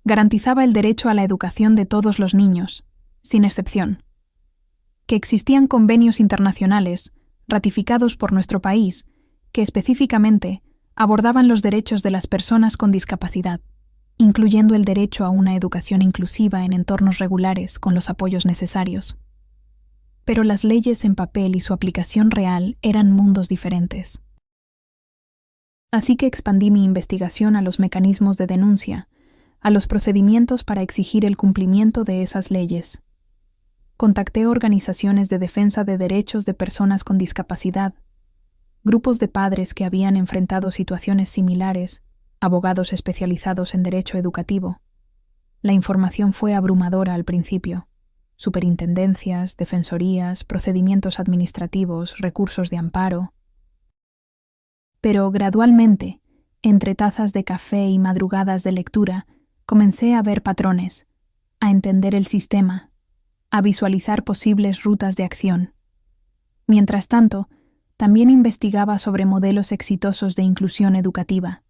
garantizaba el derecho a la educación de todos los niños, sin excepción, que existían convenios internacionales ratificados por nuestro país que específicamente abordaban los derechos de las personas con discapacidad, incluyendo el derecho a una educación inclusiva en entornos regulares con los apoyos necesarios. Pero las leyes en papel y su aplicación real eran mundos diferentes. Así que expandí mi investigación a los mecanismos de denuncia, a los procedimientos para exigir el cumplimiento de esas leyes. Contacté organizaciones de defensa de derechos de personas con discapacidad, grupos de padres que habían enfrentado situaciones similares, abogados especializados en derecho educativo. La información fue abrumadora al principio. Superintendencias, defensorías, procedimientos administrativos, recursos de amparo. Pero gradualmente, entre tazas de café y madrugadas de lectura, comencé a ver patrones, a entender el sistema, a visualizar posibles rutas de acción. Mientras tanto, también investigaba sobre modelos exitosos de inclusión educativa.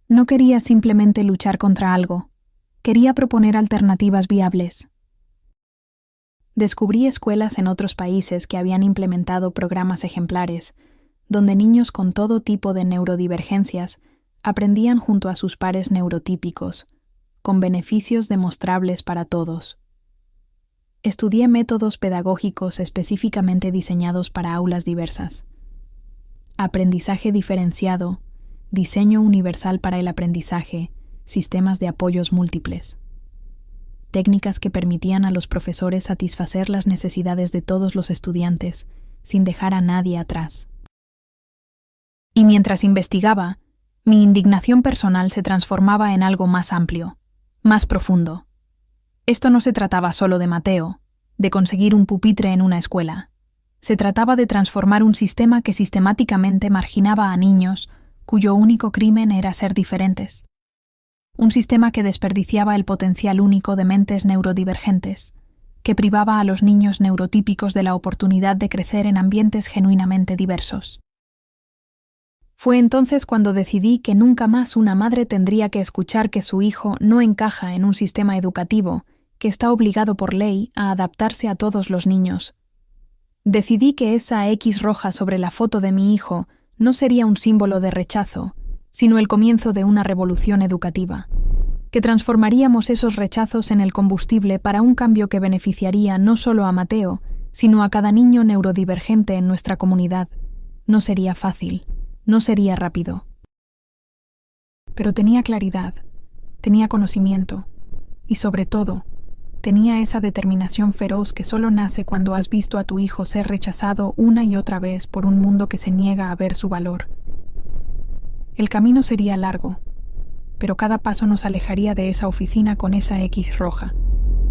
No quería simplemente luchar contra algo, quería proponer alternativas viables. Descubrí escuelas en otros países que habían implementado programas ejemplares, donde niños con todo tipo de neurodivergencias aprendían junto a sus pares neurotípicos, con beneficios demostrables para todos. Estudié métodos pedagógicos específicamente diseñados para aulas diversas. Aprendizaje diferenciado, diseño universal para el aprendizaje, sistemas de apoyos múltiples. Técnicas que permitían a los profesores satisfacer las necesidades de todos los estudiantes, sin dejar a nadie atrás. Y mientras investigaba, mi indignación personal se transformaba en algo más amplio, más profundo. Esto no se trataba solo de Mateo, de conseguir un pupitre en una escuela. Se trataba de transformar un sistema que sistemáticamente marginaba a niños cuyo único crimen era ser diferentes. Un sistema que desperdiciaba el potencial único de mentes neurodivergentes, que privaba a los niños neurotípicos de la oportunidad de crecer en ambientes genuinamente diversos. Fue entonces cuando decidí que nunca más una madre tendría que escuchar que su hijo no encaja en un sistema educativo que está obligado por ley a adaptarse a todos los niños. Decidí que esa X roja sobre la foto de mi hijo no sería un símbolo de rechazo, sino el comienzo de una revolución educativa, que transformaríamos esos rechazos en el combustible para un cambio que beneficiaría no solo a Mateo, sino a cada niño neurodivergente en nuestra comunidad. No sería fácil, no sería rápido. Pero tenía claridad, tenía conocimiento y, sobre todo, tenía esa determinación feroz que solo nace cuando has visto a tu hijo ser rechazado una y otra vez por un mundo que se niega a ver su valor. El camino sería largo, pero cada paso nos alejaría de esa oficina con esa X roja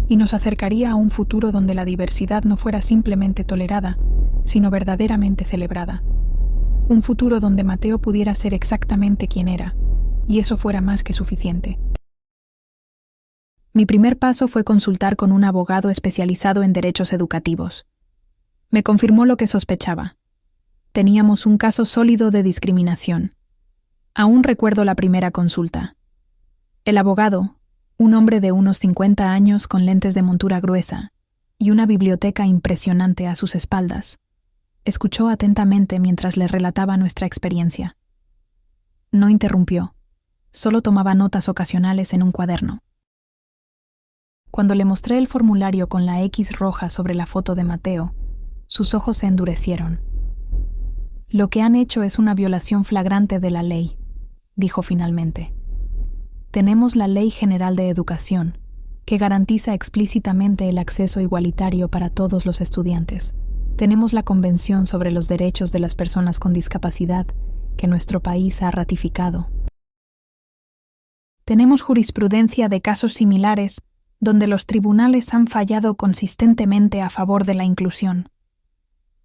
y nos acercaría a un futuro donde la diversidad no fuera simplemente tolerada, sino verdaderamente celebrada. Un futuro donde Mateo pudiera ser exactamente quien era, y eso fuera más que suficiente. Mi primer paso fue consultar con un abogado especializado en derechos educativos. Me confirmó lo que sospechaba. Teníamos un caso sólido de discriminación. Aún recuerdo la primera consulta. El abogado, un hombre de unos 50 años con lentes de montura gruesa y una biblioteca impresionante a sus espaldas, escuchó atentamente mientras le relataba nuestra experiencia. No interrumpió, solo tomaba notas ocasionales en un cuaderno. Cuando le mostré el formulario con la X roja sobre la foto de Mateo, sus ojos se endurecieron. Lo que han hecho es una violación flagrante de la ley, dijo finalmente. Tenemos la Ley General de Educación, que garantiza explícitamente el acceso igualitario para todos los estudiantes. Tenemos la Convención sobre los Derechos de las Personas con Discapacidad, que nuestro país ha ratificado. Tenemos jurisprudencia de casos similares donde los tribunales han fallado consistentemente a favor de la inclusión.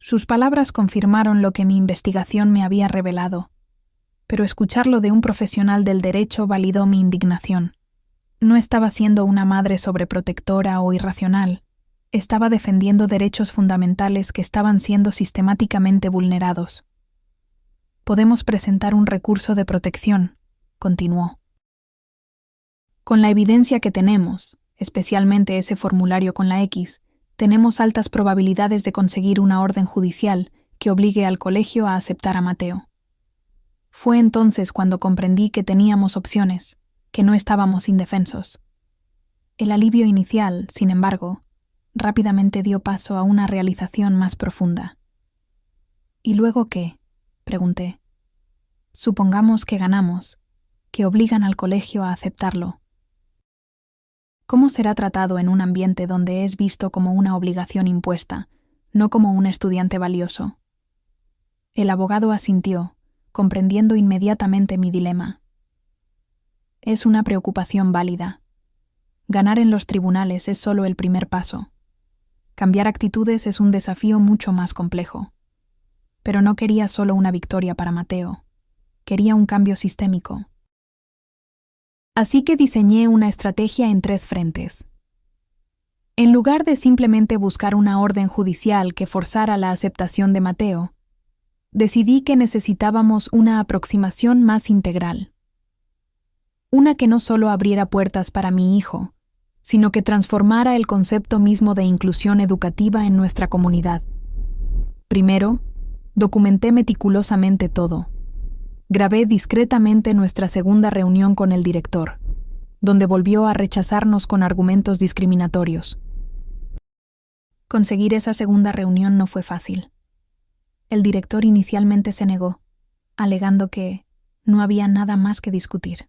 Sus palabras confirmaron lo que mi investigación me había revelado, pero escucharlo de un profesional del derecho validó mi indignación. No estaba siendo una madre sobreprotectora o irracional, estaba defendiendo derechos fundamentales que estaban siendo sistemáticamente vulnerados. Podemos presentar un recurso de protección, continuó. Con la evidencia que tenemos, especialmente ese formulario con la X, tenemos altas probabilidades de conseguir una orden judicial que obligue al colegio a aceptar a Mateo. Fue entonces cuando comprendí que teníamos opciones, que no estábamos indefensos. El alivio inicial, sin embargo, rápidamente dio paso a una realización más profunda. ¿Y luego qué?, pregunté. Supongamos que ganamos, que obligan al colegio a aceptarlo. ¿Cómo será tratado en un ambiente donde es visto como una obligación impuesta, no como un estudiante valioso? El abogado asintió, comprendiendo inmediatamente mi dilema. Es una preocupación válida. Ganar en los tribunales es solo el primer paso. Cambiar actitudes es un desafío mucho más complejo. Pero no quería solo una victoria para Mateo. Quería un cambio sistémico. Así que diseñé una estrategia en 3 frentes. En lugar de simplemente buscar una orden judicial que forzara la aceptación de Mateo, decidí que necesitábamos una aproximación más integral. Una que no solo abriera puertas para mi hijo, sino que transformara el concepto mismo de inclusión educativa en nuestra comunidad. Primero, documenté meticulosamente todo. Grabé discretamente nuestra segunda reunión con el director, donde volvió a rechazarnos con argumentos discriminatorios. Conseguir esa segunda reunión no fue fácil. El director inicialmente se negó, alegando que no había nada más que discutir.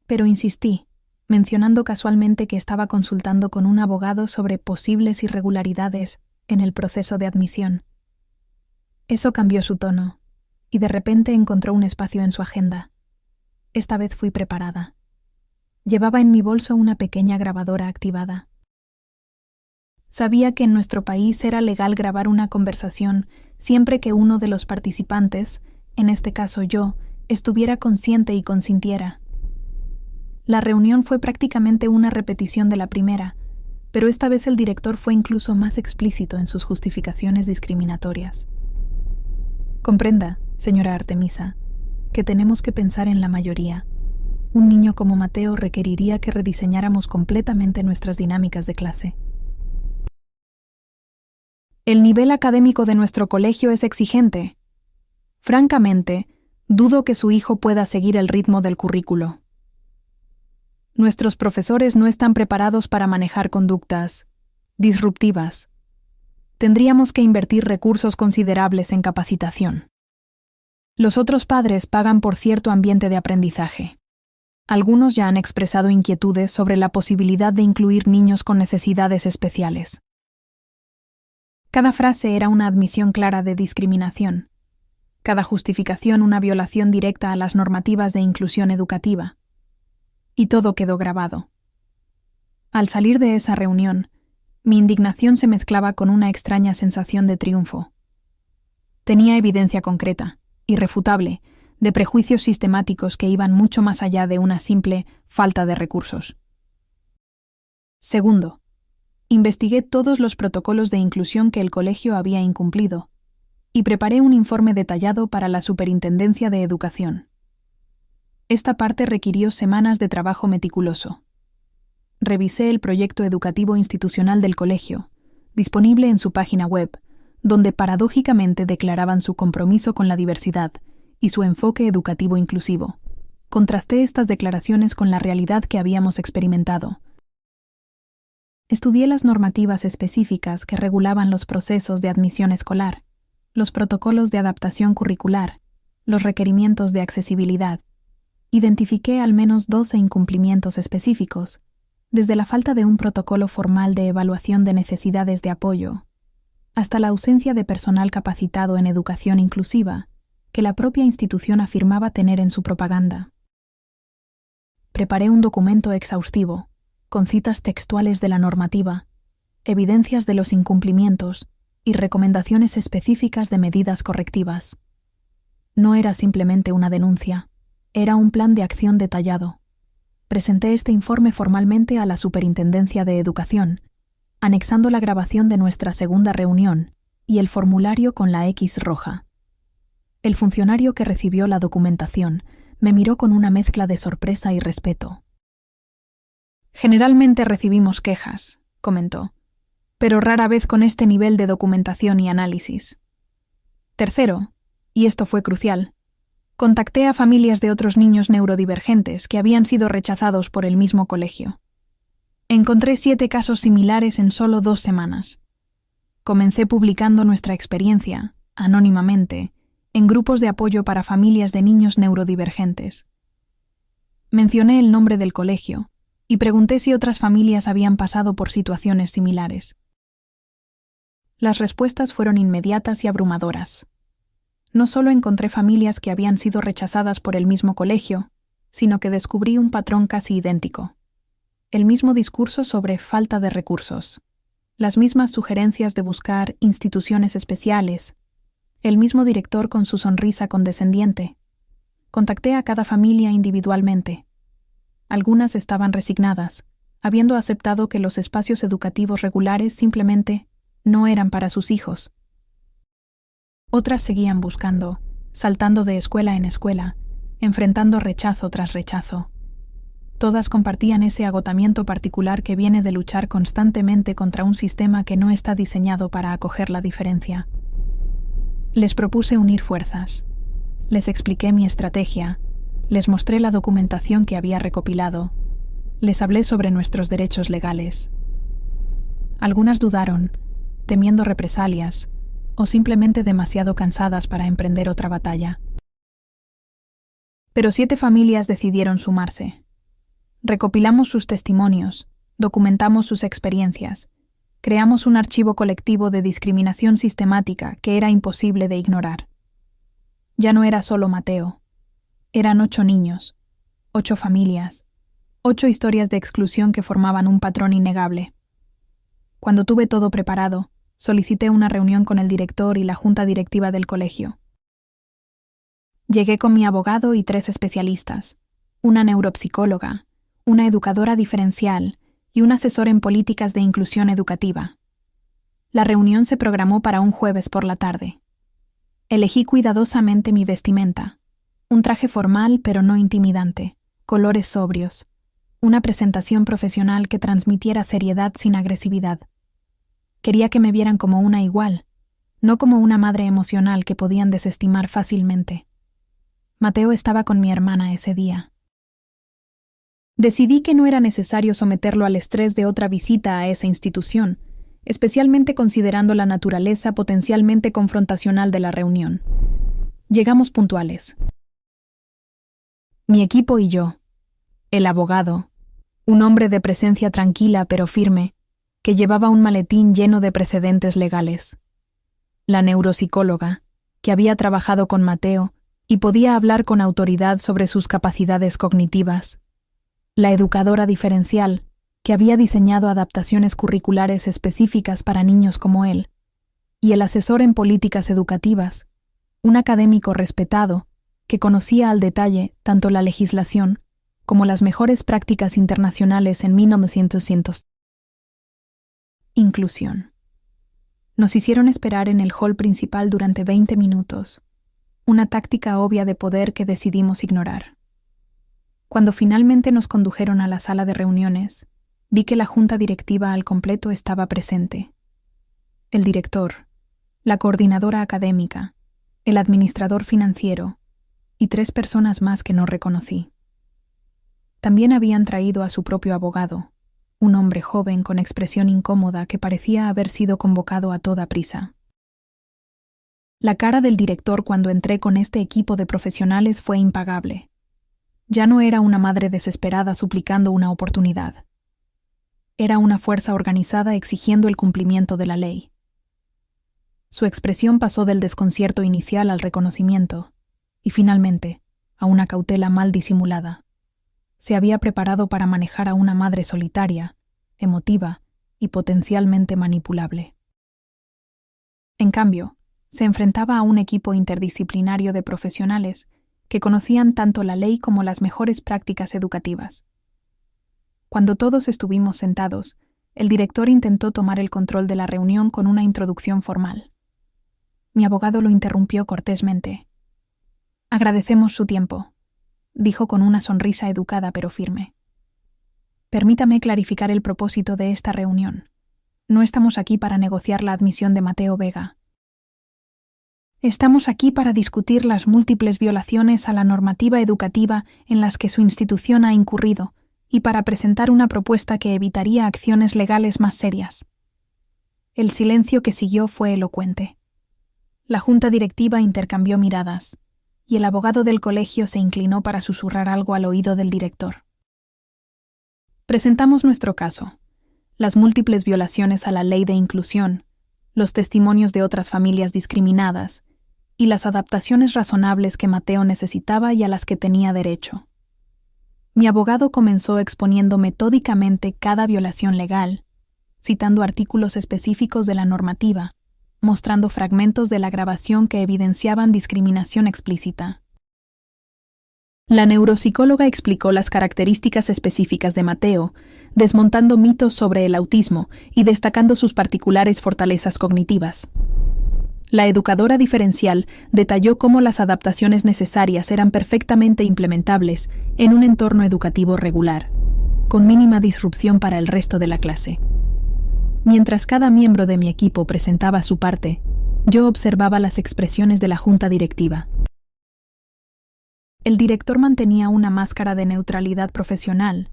Pero insistí, mencionando casualmente que estaba consultando con un abogado sobre posibles irregularidades en el proceso de admisión. Eso cambió su tono, y de repente encontró un espacio en su agenda. Esta vez fui preparada. Llevaba en mi bolso una pequeña grabadora activada. Sabía que en nuestro país era legal grabar una conversación siempre que uno de los participantes, en este caso yo, estuviera consciente y consintiera. La reunión fue prácticamente una repetición de la primera, pero esta vez el director fue incluso más explícito en sus justificaciones discriminatorias. Comprenda, señora Artemisa, que tenemos que pensar en la mayoría. Un niño como Mateo requeriría que rediseñáramos completamente nuestras dinámicas de clase. El nivel académico de nuestro colegio es exigente. Francamente, dudo que su hijo pueda seguir el ritmo del currículo. Nuestros profesores no están preparados para manejar conductas disruptivas. Tendríamos que invertir recursos considerables en capacitación. Los otros padres pagan por cierto ambiente de aprendizaje. Algunos ya han expresado inquietudes sobre la posibilidad de incluir niños con necesidades especiales. Cada frase era una admisión clara de discriminación. Cada justificación una violación directa a las normativas de inclusión educativa. Y todo quedó grabado. Al salir de esa reunión, mi indignación se mezclaba con una extraña sensación de triunfo. Tenía evidencia concreta, irrefutable, de prejuicios sistemáticos que iban mucho más allá de una simple falta de recursos. Segundo, investigué todos los protocolos de inclusión que el colegio había incumplido y preparé un informe detallado para la Superintendencia de Educación. Esta parte requirió semanas de trabajo meticuloso. Revisé el proyecto educativo institucional del colegio, disponible en su página web, donde paradójicamente declaraban su compromiso con la diversidad y su enfoque educativo inclusivo. Contrasté estas declaraciones con la realidad que habíamos experimentado. Estudié las normativas específicas que regulaban los procesos de admisión escolar, los protocolos de adaptación curricular, los requerimientos de accesibilidad. Identifiqué al menos 12 incumplimientos específicos, desde la falta de un protocolo formal de evaluación de necesidades de apoyo, hasta la ausencia de personal capacitado en educación inclusiva, que la propia institución afirmaba tener en su propaganda. Preparé un documento exhaustivo, con citas textuales de la normativa, evidencias de los incumplimientos y recomendaciones específicas de medidas correctivas. No era simplemente una denuncia, era un plan de acción detallado. Presenté este informe formalmente a la Superintendencia de Educación, anexando la grabación de nuestra segunda reunión y el formulario con la X roja. El funcionario que recibió la documentación me miró con una mezcla de sorpresa y respeto. Generalmente recibimos quejas, comentó, pero rara vez con este nivel de documentación y análisis. Tercero, y esto fue crucial, contacté a familias de otros niños neurodivergentes que habían sido rechazados por el mismo colegio. Encontré 7 casos similares en solo 2 semanas. Comencé publicando nuestra experiencia, anónimamente, en grupos de apoyo para familias de niños neurodivergentes. Mencioné el nombre del colegio y pregunté si otras familias habían pasado por situaciones similares. Las respuestas fueron inmediatas y abrumadoras. No solo encontré familias que habían sido rechazadas por el mismo colegio, sino que descubrí un patrón casi idéntico. El mismo discurso sobre falta de recursos, las mismas sugerencias de buscar instituciones especiales, el mismo director con su sonrisa condescendiente. Contacté a cada familia individualmente. Algunas estaban resignadas, habiendo aceptado que los espacios educativos regulares simplemente no eran para sus hijos. Otras seguían buscando, saltando de escuela en escuela, enfrentando rechazo tras rechazo. Todas compartían ese agotamiento particular que viene de luchar constantemente contra un sistema que no está diseñado para acoger la diferencia. Les propuse unir fuerzas. Les expliqué mi estrategia, les mostré la documentación que había recopilado, les hablé sobre nuestros derechos legales. Algunas dudaron, temiendo represalias, o simplemente demasiado cansadas para emprender otra batalla. Pero 7 familias decidieron sumarse. Recopilamos sus testimonios, documentamos sus experiencias, creamos un archivo colectivo de discriminación sistemática que era imposible de ignorar. Ya no era solo Mateo. Eran 8 niños, 8 familias, 8 historias de exclusión que formaban un patrón innegable. Cuando tuve todo preparado, solicité una reunión con el director y la junta directiva del colegio. Llegué con mi abogado y 3 especialistas, una neuropsicóloga, una educadora diferencial y un asesor en políticas de inclusión educativa. La reunión se programó para un jueves por la tarde. Elegí cuidadosamente mi vestimenta, un traje formal pero no intimidante, colores sobrios, una presentación profesional que transmitiera seriedad sin agresividad. Quería que me vieran como una igual, no como una madre emocional que podían desestimar fácilmente. Mateo estaba con mi hermana ese día. Decidí que no era necesario someterlo al estrés de otra visita a esa institución, especialmente considerando la naturaleza potencialmente confrontacional de la reunión. Llegamos puntuales. Mi equipo y yo, el abogado, un hombre de presencia tranquila pero firme, que llevaba un maletín lleno de precedentes legales. La neuropsicóloga, que había trabajado con Mateo y podía hablar con autoridad sobre sus capacidades cognitivas. La educadora diferencial, que había diseñado adaptaciones curriculares específicas para niños como él, y el asesor en políticas educativas, un académico respetado que conocía al detalle tanto la legislación como las mejores prácticas internacionales en 1900. Inclusión. Nos hicieron esperar en el hall principal durante 20 minutos, una táctica obvia de poder que decidimos ignorar. Cuando finalmente nos condujeron a la sala de reuniones, vi que la junta directiva al completo estaba presente. El director, la coordinadora académica, el administrador financiero y 3 personas más que no reconocí. También habían traído a su propio abogado, un hombre joven con expresión incómoda que parecía haber sido convocado a toda prisa. La cara del director cuando entré con este equipo de profesionales fue impagable. Ya no era una madre desesperada suplicando una oportunidad. Era una fuerza organizada exigiendo el cumplimiento de la ley. Su expresión pasó del desconcierto inicial al reconocimiento, y finalmente, a una cautela mal disimulada. Se había preparado para manejar a una madre solitaria, emotiva y potencialmente manipulable. En cambio, se enfrentaba a un equipo interdisciplinario de profesionales que conocían tanto la ley como las mejores prácticas educativas. Cuando todos estuvimos sentados, el director intentó tomar el control de la reunión con una introducción formal. Mi abogado lo interrumpió cortésmente. «Agradecemos su tiempo», dijo con una sonrisa educada pero firme. «Permítame clarificar el propósito de esta reunión. No estamos aquí para negociar la admisión de Mateo Vega. Estamos aquí para discutir las múltiples violaciones a la normativa educativa en las que su institución ha incurrido y para presentar una propuesta que evitaría acciones legales más serias». El silencio que siguió fue elocuente. La junta directiva intercambió miradas, y el abogado del colegio se inclinó para susurrar algo al oído del director. Presentamos nuestro caso, las múltiples violaciones a la ley de inclusión, los testimonios de otras familias discriminadas, y las adaptaciones razonables que Mateo necesitaba y a las que tenía derecho. Mi abogado comenzó exponiendo metódicamente cada violación legal, citando artículos específicos de la normativa, mostrando fragmentos de la grabación que evidenciaban discriminación explícita. La neuropsicóloga explicó las características específicas de Mateo, desmontando mitos sobre el autismo y destacando sus particulares fortalezas cognitivas. La educadora diferencial detalló cómo las adaptaciones necesarias eran perfectamente implementables en un entorno educativo regular, con mínima disrupción para el resto de la clase. Mientras cada miembro de mi equipo presentaba su parte, yo observaba las expresiones de la junta directiva. El director mantenía una máscara de neutralidad profesional,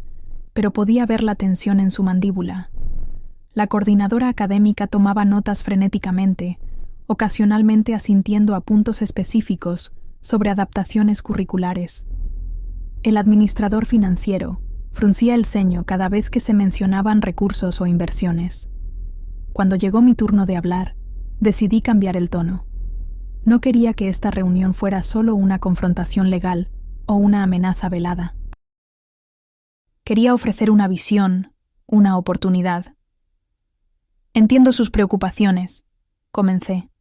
pero podía ver la tensión en su mandíbula. La coordinadora académica tomaba notas frenéticamente, ocasionalmente asintiendo a puntos específicos sobre adaptaciones curriculares. El administrador financiero fruncía el ceño cada vez que se mencionaban recursos o inversiones. Cuando llegó mi turno de hablar, decidí cambiar el tono. No quería que esta reunión fuera solo una confrontación legal o una amenaza velada. Quería ofrecer una visión, una oportunidad. Entiendo sus preocupaciones, comencé.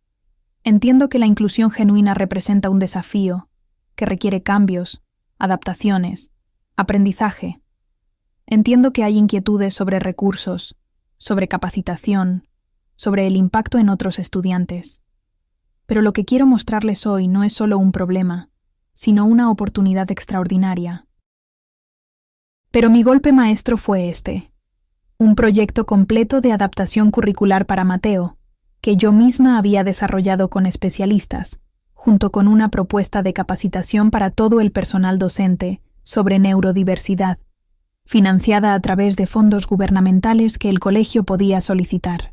Entiendo que la inclusión genuina representa un desafío, que requiere cambios, adaptaciones, aprendizaje. Entiendo que hay inquietudes sobre recursos, sobre capacitación, sobre el impacto en otros estudiantes. Pero lo que quiero mostrarles hoy no es solo un problema, sino una oportunidad extraordinaria. Pero mi golpe maestro fue este: un proyecto completo de adaptación curricular para Mateo, que yo misma había desarrollado con especialistas, junto con una propuesta de capacitación para todo el personal docente sobre neurodiversidad, financiada a través de fondos gubernamentales que el colegio podía solicitar.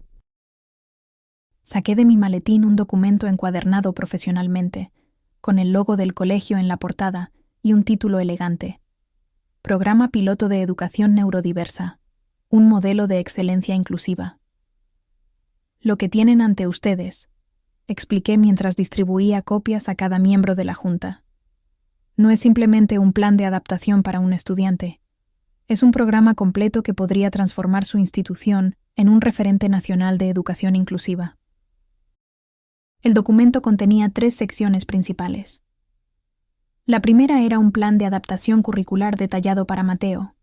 Saqué de mi maletín un documento encuadernado profesionalmente, con el logo del colegio en la portada y un título elegante: Programa Piloto de Educación Neurodiversa, un modelo de excelencia inclusiva. Lo que tienen ante ustedes, expliqué mientras distribuía copias a cada miembro de la Junta, no es simplemente un plan de adaptación para un estudiante. Es un programa completo que podría transformar su institución en un referente nacional de educación inclusiva. El documento contenía 3 secciones principales. La primera era un plan de adaptación curricular detallado para Mateo,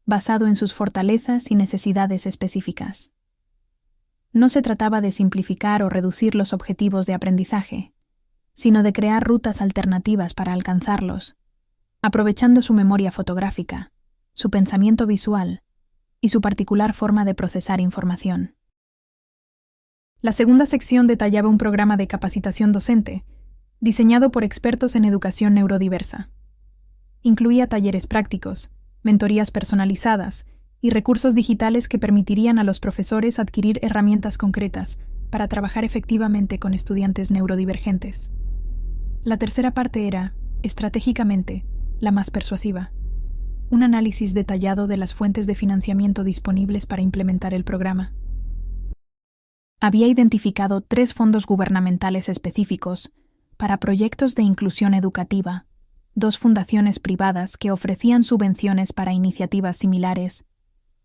basado en sus fortalezas y necesidades específicas. No se trataba de simplificar o reducir los objetivos de aprendizaje, sino de crear rutas alternativas para alcanzarlos, aprovechando su memoria fotográfica, su pensamiento visual y su particular forma de procesar información. La segunda sección detallaba un programa de capacitación docente, diseñado por expertos en educación neurodiversa. Incluía talleres prácticos, mentorías personalizadas y recursos digitales que permitirían a los profesores adquirir herramientas concretas para trabajar efectivamente con estudiantes neurodivergentes. La tercera parte era, estratégicamente, la más persuasiva: un análisis detallado de las fuentes de financiamiento disponibles para implementar el programa. Había identificado 3 fondos gubernamentales específicos para proyectos de inclusión educativa, 2 fundaciones privadas que ofrecían subvenciones para iniciativas similares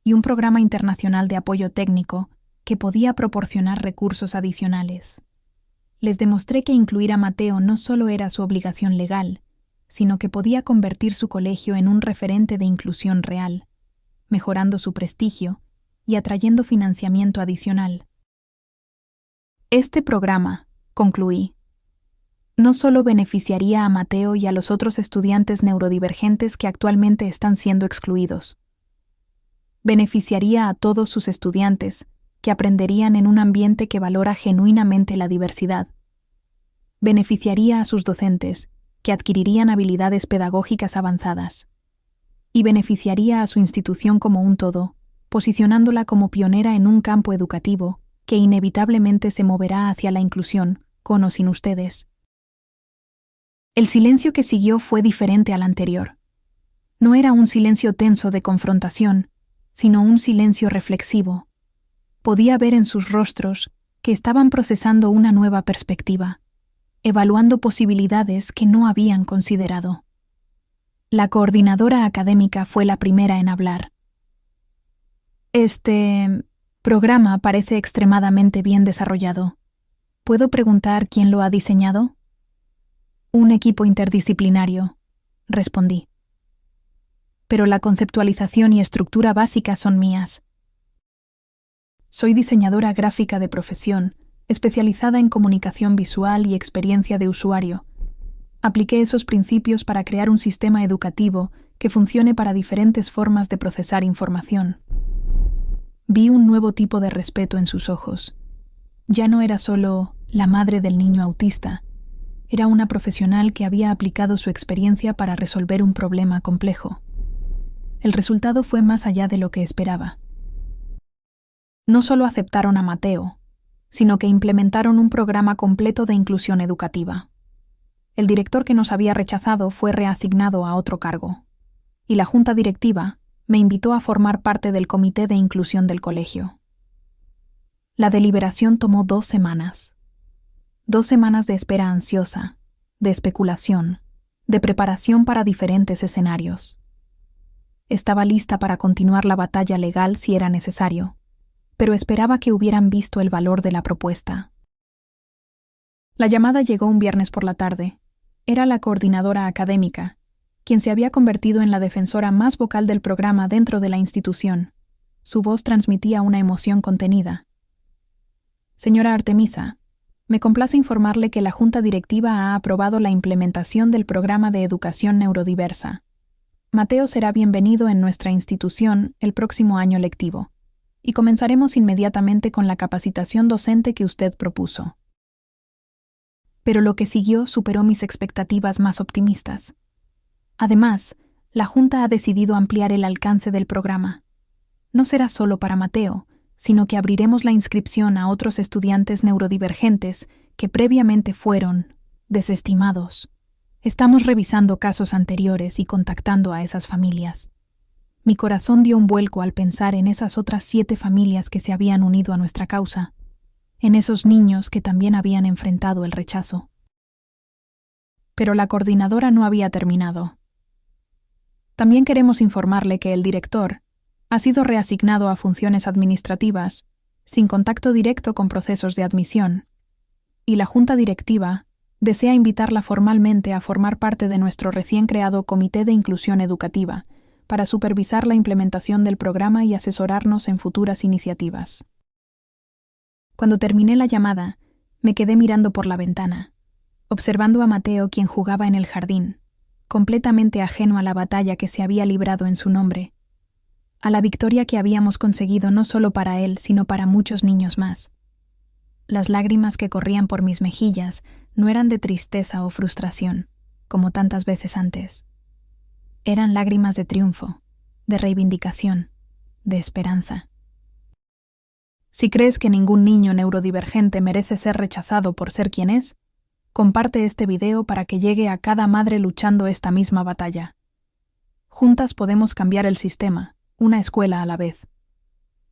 y un programa internacional de apoyo técnico que podía proporcionar recursos adicionales. Les demostré que incluir a Mateo no solo era su obligación legal, sino que podía convertir su colegio en un referente de inclusión real, mejorando su prestigio y atrayendo financiamiento adicional. Este programa, concluí, no solo beneficiaría a Mateo y a los otros estudiantes neurodivergentes que actualmente están siendo excluidos. Beneficiaría a todos sus estudiantes, que aprenderían en un ambiente que valora genuinamente la diversidad. Beneficiaría a sus docentes, que adquirirían habilidades pedagógicas avanzadas. Y beneficiaría a su institución como un todo, posicionándola como pionera en un campo educativo que inevitablemente se moverá hacia la inclusión, con o sin ustedes. El silencio que siguió fue diferente al anterior. No era un silencio tenso de confrontación, sino un silencio reflexivo. Podía ver en sus rostros que estaban procesando una nueva perspectiva, evaluando posibilidades que no habían considerado. La coordinadora académica fue la primera en hablar. Este programa parece extremadamente bien desarrollado. ¿Puedo preguntar quién lo ha diseñado? Un equipo interdisciplinario, respondí. Pero la conceptualización y estructura básica son mías. Soy diseñadora gráfica de profesión, especializada en comunicación visual y experiencia de usuario. Apliqué esos principios para crear un sistema educativo que funcione para diferentes formas de procesar información. Vi un nuevo tipo de respeto en sus ojos. Ya no era solo la madre del niño autista, era una profesional que había aplicado su experiencia para resolver un problema complejo. El resultado fue más allá de lo que esperaba. No solo aceptaron a Mateo, sino que implementaron un programa completo de inclusión educativa. El director que nos había rechazado fue reasignado a otro cargo, y la junta directiva me invitó a formar parte del comité de inclusión del colegio. La deliberación tomó 2 semanas. 2 semanas de espera ansiosa, de especulación, de preparación para diferentes escenarios. Estaba lista para continuar la batalla legal si era necesario, pero esperaba que hubieran visto el valor de la propuesta. La llamada llegó un viernes por la tarde. Era la coordinadora académica, quien se había convertido en la defensora más vocal del programa dentro de la institución. Su voz transmitía una emoción contenida. Señora Artemisa, me complace informarle que la Junta Directiva ha aprobado la implementación del programa de educación neurodiversa. Mateo será bienvenido en nuestra institución el próximo año lectivo, y comenzaremos inmediatamente con la capacitación docente que usted propuso. Pero lo que siguió superó mis expectativas más optimistas. Además, la Junta ha decidido ampliar el alcance del programa. No será solo para Mateo, sino que abriremos la inscripción a otros estudiantes neurodivergentes que previamente fueron desestimados. Estamos revisando casos anteriores y contactando a esas familias. Mi corazón dio un vuelco al pensar en esas otras 7 familias que se habían unido a nuestra causa, en esos niños que también habían enfrentado el rechazo. Pero la coordinadora no había terminado. También queremos informarle que el director ha sido reasignado a funciones administrativas, sin contacto directo con procesos de admisión, y la Junta Directiva desea invitarla formalmente a formar parte de nuestro recién creado Comité de Inclusión Educativa, para supervisar la implementación del programa y asesorarnos en futuras iniciativas. Cuando terminé la llamada, me quedé mirando por la ventana, observando a Mateo, quien jugaba en el jardín, completamente ajeno a la batalla que se había librado en su nombre, a la victoria que habíamos conseguido no solo para él, sino para muchos niños más. Las lágrimas que corrían por mis mejillas no eran de tristeza o frustración, como tantas veces antes. Eran lágrimas de triunfo, de reivindicación, de esperanza. Si crees que ningún niño neurodivergente merece ser rechazado por ser quien es, comparte este video para que llegue a cada madre luchando esta misma batalla. Juntas podemos cambiar el sistema, una escuela a la vez.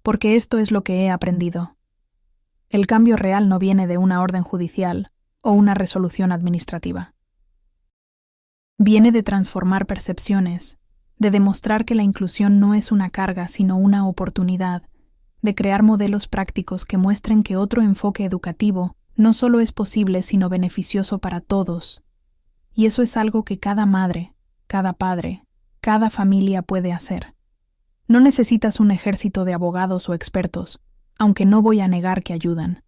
Porque esto es lo que he aprendido. El cambio real no viene de una orden judicial o una resolución administrativa. Viene de transformar percepciones, de demostrar que la inclusión no es una carga sino una oportunidad, de crear modelos prácticos que muestren que otro enfoque educativo no solo es posible sino beneficioso para todos. Y eso es algo que cada madre, cada padre, cada familia puede hacer. No necesitas un ejército de abogados o expertos, aunque no voy a negar que ayudan.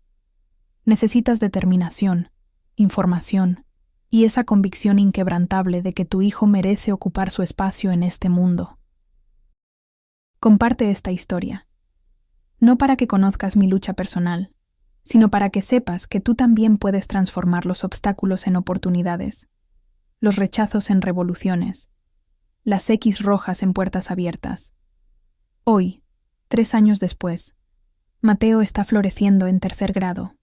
Necesitas determinación, información y esa convicción inquebrantable de que tu hijo merece ocupar su espacio en este mundo. Comparte esta historia, no para que conozcas mi lucha personal, sino para que sepas que tú también puedes transformar los obstáculos en oportunidades, los rechazos en revoluciones, las X rojas en puertas abiertas. Hoy, 3 años después, Mateo está floreciendo en 3er grado.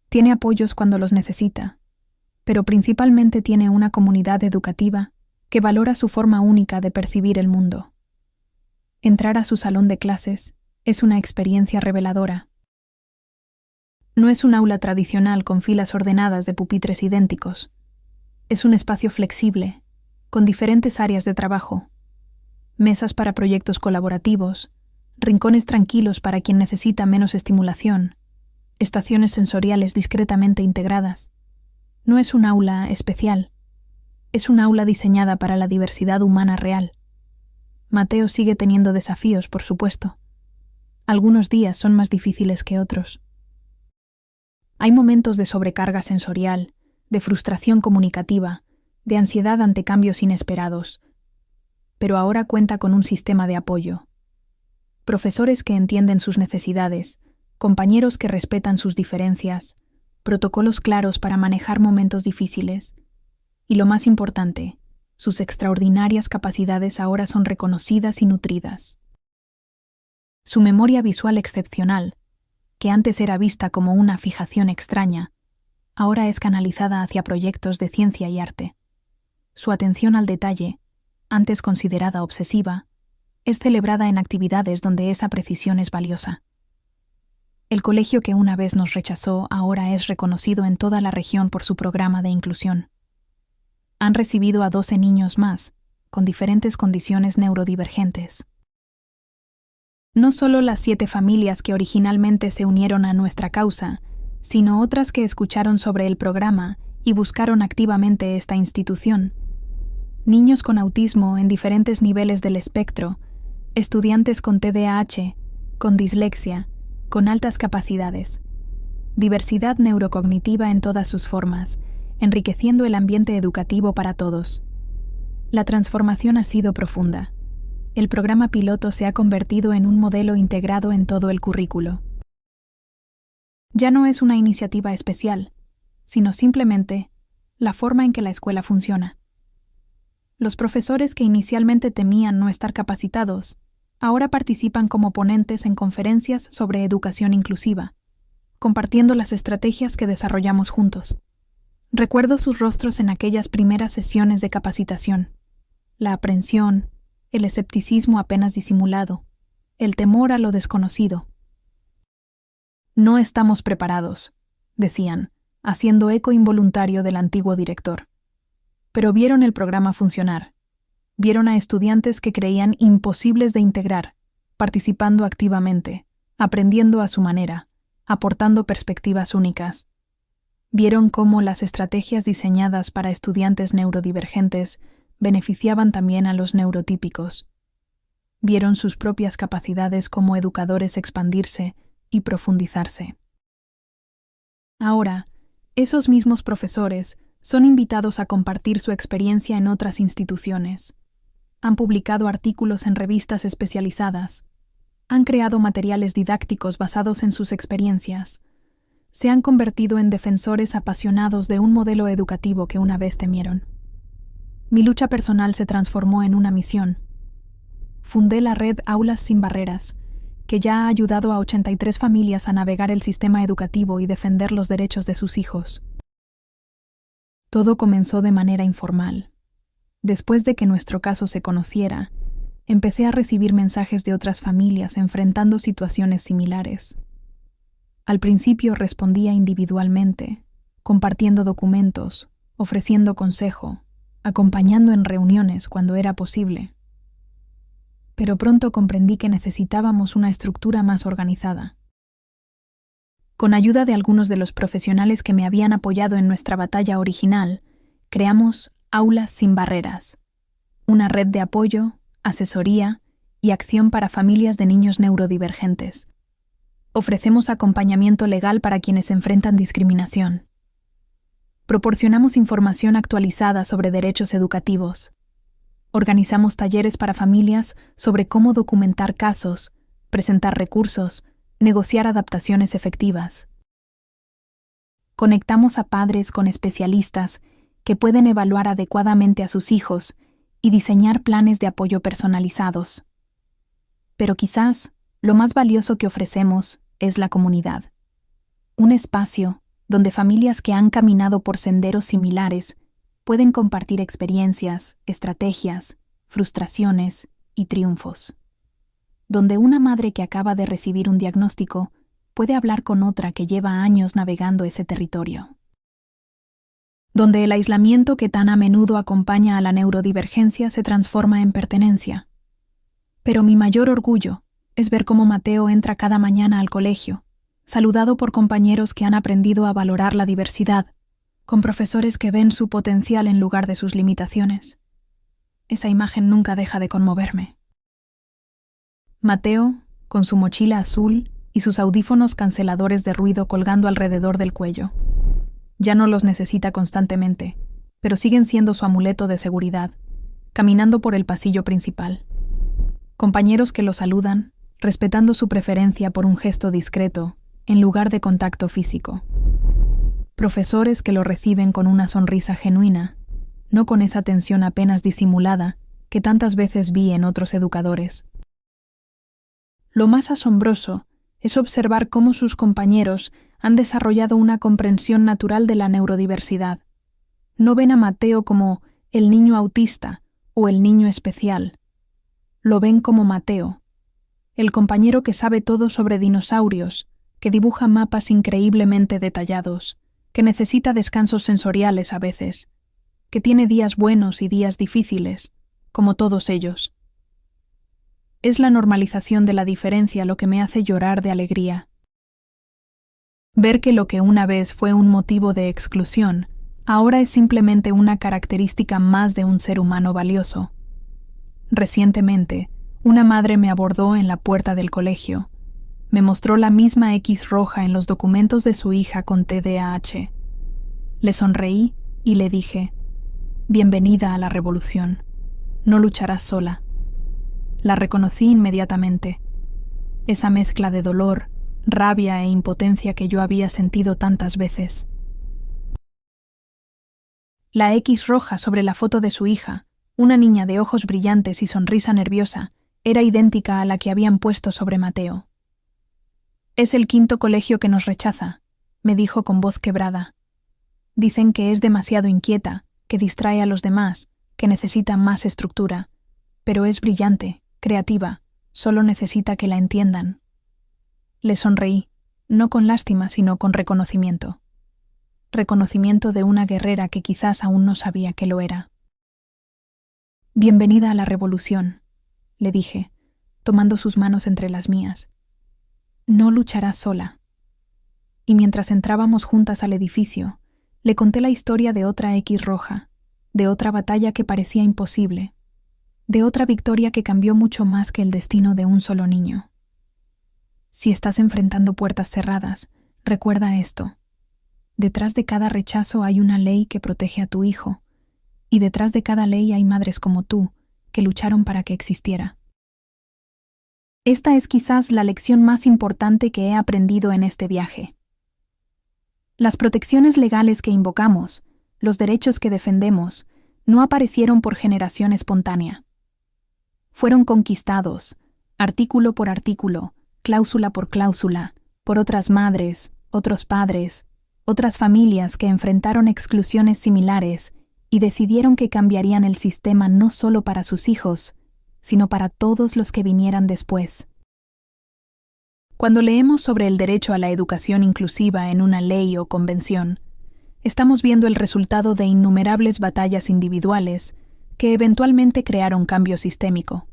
Tiene apoyos cuando los necesita, pero principalmente tiene una comunidad educativa que valora su forma única de percibir el mundo. Entrar a su salón de clases es una experiencia reveladora. No es un aula tradicional con filas ordenadas de pupitres idénticos. Es un espacio flexible, con diferentes áreas de trabajo, mesas para proyectos colaborativos, rincones tranquilos para quien necesita menos estimulación, estaciones sensoriales discretamente integradas. No es un aula especial, es un aula diseñada para la diversidad humana real. Mateo sigue teniendo desafíos, por supuesto. Algunos días son más difíciles que otros. Hay momentos de sobrecarga sensorial, de frustración comunicativa, de ansiedad ante cambios inesperados, pero ahora cuenta con un sistema de apoyo. Profesores que entienden sus necesidades, compañeros que respetan sus diferencias, protocolos claros para manejar momentos difíciles, y lo más importante, sus extraordinarias capacidades ahora son reconocidas y nutridas. Su memoria visual excepcional, que antes era vista como una fijación extraña, ahora es canalizada hacia proyectos de ciencia y arte. Su atención al detalle, antes considerada obsesiva, es celebrada en actividades donde esa precisión es valiosa. El colegio que una vez nos rechazó ahora es reconocido en toda la región por su programa de inclusión. Han recibido a 12 niños más, con diferentes condiciones neurodivergentes. No solo las 7 familias que originalmente se unieron a nuestra causa, sino otras que escucharon sobre el programa y buscaron activamente esta institución. niños con autismo en diferentes niveles del espectro, estudiantes con TDAH, con dislexia, con altas capacidades. Diversidad neurocognitiva en todas sus formas, enriqueciendo el ambiente educativo para todos. La transformación ha sido profunda. El programa piloto se ha convertido en un modelo integrado en todo el currículo. Ya no es una iniciativa especial, sino simplemente la forma en que la escuela funciona. Los profesores que inicialmente temían no estar capacitados, ahora participan como ponentes en conferencias sobre educación inclusiva, compartiendo las estrategias que desarrollamos juntos. Recuerdo sus rostros en aquellas primeras sesiones de capacitación. La aprensión, el escepticismo apenas disimulado, el temor a lo desconocido. No estamos preparados, decían, haciendo eco involuntario del antiguo director. Pero vieron el programa funcionar. Vieron a estudiantes que creían imposibles de integrar, participando activamente, aprendiendo a su manera, aportando perspectivas únicas. Vieron cómo las estrategias diseñadas para estudiantes neurodivergentes beneficiaban también a los neurotípicos. Vieron sus propias capacidades como educadores expandirse y profundizarse. Ahora, esos mismos profesores son invitados a compartir su experiencia en otras instituciones. Han publicado artículos en revistas especializadas. Han creado materiales didácticos basados en sus experiencias. Se han convertido en defensores apasionados de un modelo educativo que una vez temieron. Mi lucha personal se transformó en una misión. Fundé la red Aulas Sin Barreras, que ya ha ayudado a 83 familias a navegar el sistema educativo y defender los derechos de sus hijos. Todo comenzó de manera informal. Después de que nuestro caso se conociera, empecé a recibir mensajes de otras familias enfrentando situaciones similares. Al principio respondía individualmente, compartiendo documentos, ofreciendo consejo, acompañando en reuniones cuando era posible. Pero pronto comprendí que necesitábamos una estructura más organizada. Con ayuda de algunos de los profesionales que me habían apoyado en nuestra batalla original, creamos Aulas Sin Barreras, una red de apoyo, asesoría y acción para familias de niños neurodivergentes. Ofrecemos acompañamiento legal para quienes enfrentan discriminación. Proporcionamos información actualizada sobre derechos educativos. Organizamos talleres para familias sobre cómo documentar casos, presentar recursos, negociar adaptaciones efectivas. Conectamos a padres con especialistas que pueden evaluar adecuadamente a sus hijos y diseñar planes de apoyo personalizados. Pero quizás lo más valioso que ofrecemos es la comunidad. Un espacio donde familias que han caminado por senderos similares pueden compartir experiencias, estrategias, frustraciones y triunfos. Donde una madre que acaba de recibir un diagnóstico puede hablar con otra que lleva años navegando ese territorio. Donde el aislamiento que tan a menudo acompaña a la neurodivergencia se transforma en pertenencia. Pero mi mayor orgullo es ver cómo Mateo entra cada mañana al colegio, saludado por compañeros que han aprendido a valorar la diversidad, con profesores que ven su potencial en lugar de sus limitaciones. Esa imagen nunca deja de conmoverme. Mateo, con su mochila azul y sus audífonos canceladores de ruido colgando alrededor del cuello. Ya no los necesita constantemente, pero siguen siendo su amuleto de seguridad, caminando por el pasillo principal. Compañeros que lo saludan, respetando su preferencia por un gesto discreto, en lugar de contacto físico. Profesores que lo reciben con una sonrisa genuina, no con esa tensión apenas disimulada que tantas veces vi en otros educadores. Lo más asombroso es observar cómo sus compañeros han desarrollado una comprensión natural de la neurodiversidad. No ven a Mateo como el niño autista o el niño especial. Lo ven como Mateo, el compañero que sabe todo sobre dinosaurios, que dibuja mapas increíblemente detallados, que necesita descansos sensoriales a veces, que tiene días buenos y días difíciles, como todos ellos. Es la normalización de la diferencia lo que me hace llorar de alegría. Ver que lo que una vez fue un motivo de exclusión, Ahora es simplemente una característica más de un ser humano valioso. Recientemente, una madre me abordó en la puerta del colegio. Me mostró la misma X roja en los documentos de su hija con TDAH. Le sonreí y le dije: «Bienvenida a la revolución. No lucharás sola». La reconocí inmediatamente. Esa mezcla de dolor, rabia e impotencia que yo había sentido tantas veces. La X roja sobre la foto de su hija, una niña de ojos brillantes y sonrisa nerviosa, era idéntica a la que habían puesto sobre Mateo. «Es el 5.º colegio que nos rechaza», me dijo con voz quebrada. «Dicen que es demasiado inquieta, que distrae a los demás, que necesita más estructura. Pero es brillante, creativa, solo necesita que la entiendan». Le sonreí, no con lástima, sino con reconocimiento. Reconocimiento de una guerrera que quizás aún no sabía que lo era. «Bienvenida a la revolución», le dije, tomando sus manos entre las mías. «No lucharás sola». Y mientras entrábamos juntas al edificio, le conté la historia de otra X roja, de otra batalla que parecía imposible, de otra victoria que cambió mucho más que el destino de un solo niño. Si estás enfrentando puertas cerradas, recuerda esto. Detrás de cada rechazo hay una ley que protege a tu hijo, y detrás de cada ley hay madres como tú, que lucharon para que existiera. Esta es quizás la lección más importante que he aprendido en este viaje. Las protecciones legales que invocamos, los derechos que defendemos, no aparecieron por generación espontánea. Fueron conquistados, artículo por artículo, cláusula por cláusula, por otras madres, otros padres, otras familias que enfrentaron exclusiones similares y decidieron que cambiarían el sistema no solo para sus hijos, sino para todos los que vinieran después. Cuando leemos sobre el derecho a la educación inclusiva en una ley o convención, estamos viendo el resultado de innumerables batallas individuales que eventualmente crearon cambio sistémico.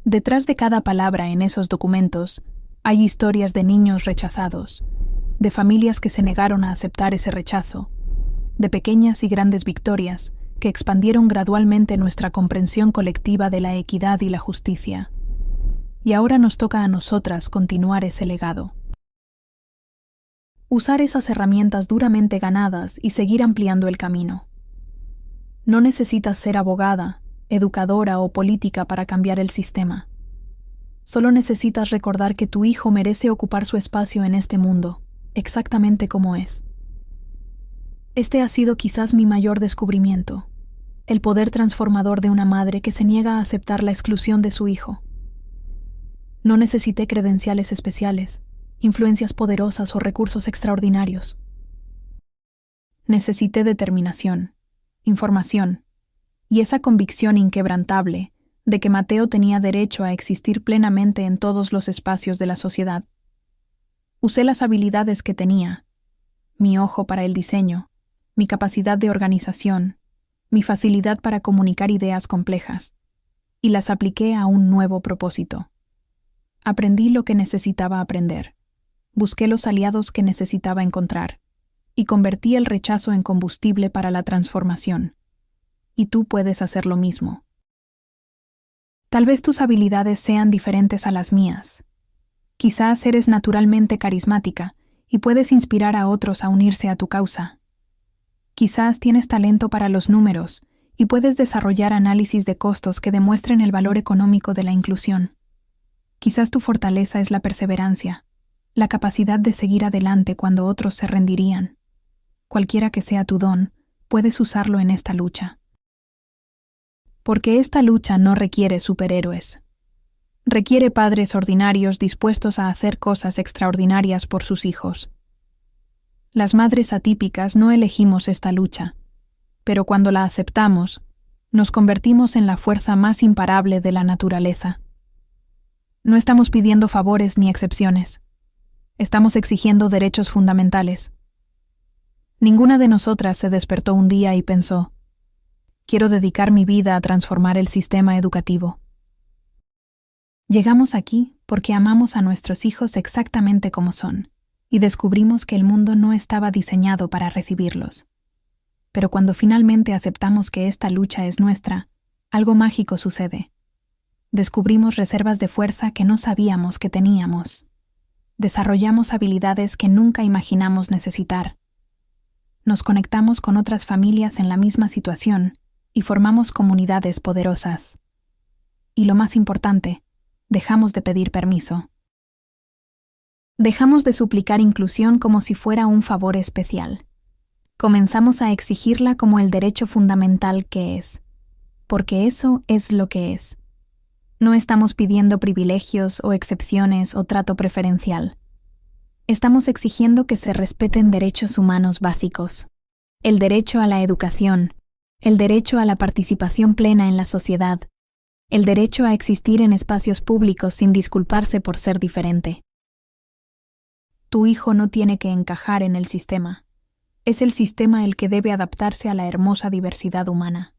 Detrás de cada palabra en esos documentos hay historias de niños rechazados, de familias que se negaron a aceptar ese rechazo, de pequeñas y grandes victorias que expandieron gradualmente nuestra comprensión colectiva de la equidad y la justicia. Y ahora nos toca a nosotras continuar ese legado. Usar esas herramientas duramente ganadas y seguir ampliando el camino. No necesitas ser abogada, educadora o política para cambiar el sistema. Solo necesitas recordar que tu hijo merece ocupar su espacio en este mundo, exactamente como es. Este ha sido quizás mi mayor descubrimiento, el poder transformador de una madre que se niega a aceptar la exclusión de su hijo. No necesité credenciales especiales, influencias poderosas o recursos extraordinarios. Necesité determinación, información y esa convicción inquebrantable de que Mateo tenía derecho a existir plenamente en todos los espacios de la sociedad. Usé las habilidades que tenía, mi ojo para el diseño, mi capacidad de organización, mi facilidad para comunicar ideas complejas, y las apliqué a un nuevo propósito. Aprendí lo que necesitaba aprender, busqué los aliados que necesitaba encontrar, y convertí el rechazo en combustible para la transformación. Y tú puedes hacer lo mismo. Tal vez tus habilidades sean diferentes a las mías. Quizás eres naturalmente carismática y puedes inspirar a otros a unirse a tu causa. Quizás tienes talento para los números y puedes desarrollar análisis de costos que demuestren el valor económico de la inclusión. Quizás tu fortaleza es la perseverancia, la capacidad de seguir adelante cuando otros se rendirían. Cualquiera que sea tu don, puedes usarlo en esta lucha. Porque esta lucha no requiere superhéroes. Requiere padres ordinarios dispuestos a hacer cosas extraordinarias por sus hijos. Las madres atípicas no elegimos esta lucha, pero cuando la aceptamos, nos convertimos en la fuerza más imparable de la naturaleza. No estamos pidiendo favores ni excepciones. Estamos exigiendo derechos fundamentales. Ninguna de nosotras se despertó un día y pensó: quiero dedicar mi vida a transformar el sistema educativo. Llegamos aquí porque amamos a nuestros hijos exactamente como son, y descubrimos que el mundo no estaba diseñado para recibirlos. Pero cuando finalmente aceptamos que esta lucha es nuestra, algo mágico sucede. Descubrimos reservas de fuerza que no sabíamos que teníamos. Desarrollamos habilidades que nunca imaginamos necesitar. Nos conectamos con otras familias en la misma situación y formamos comunidades poderosas. Y lo más importante, dejamos de pedir permiso. Dejamos de suplicar inclusión como si fuera un favor especial. Comenzamos a exigirla como el derecho fundamental que es, porque eso es lo que es. No estamos pidiendo privilegios o excepciones o trato preferencial. Estamos exigiendo que se respeten derechos humanos básicos. El derecho a la educación, el derecho a la participación plena en la sociedad, el derecho a existir en espacios públicos sin disculparse por ser diferente. Tu hijo no tiene que encajar en el sistema. Es el sistema el que debe adaptarse a la hermosa diversidad humana.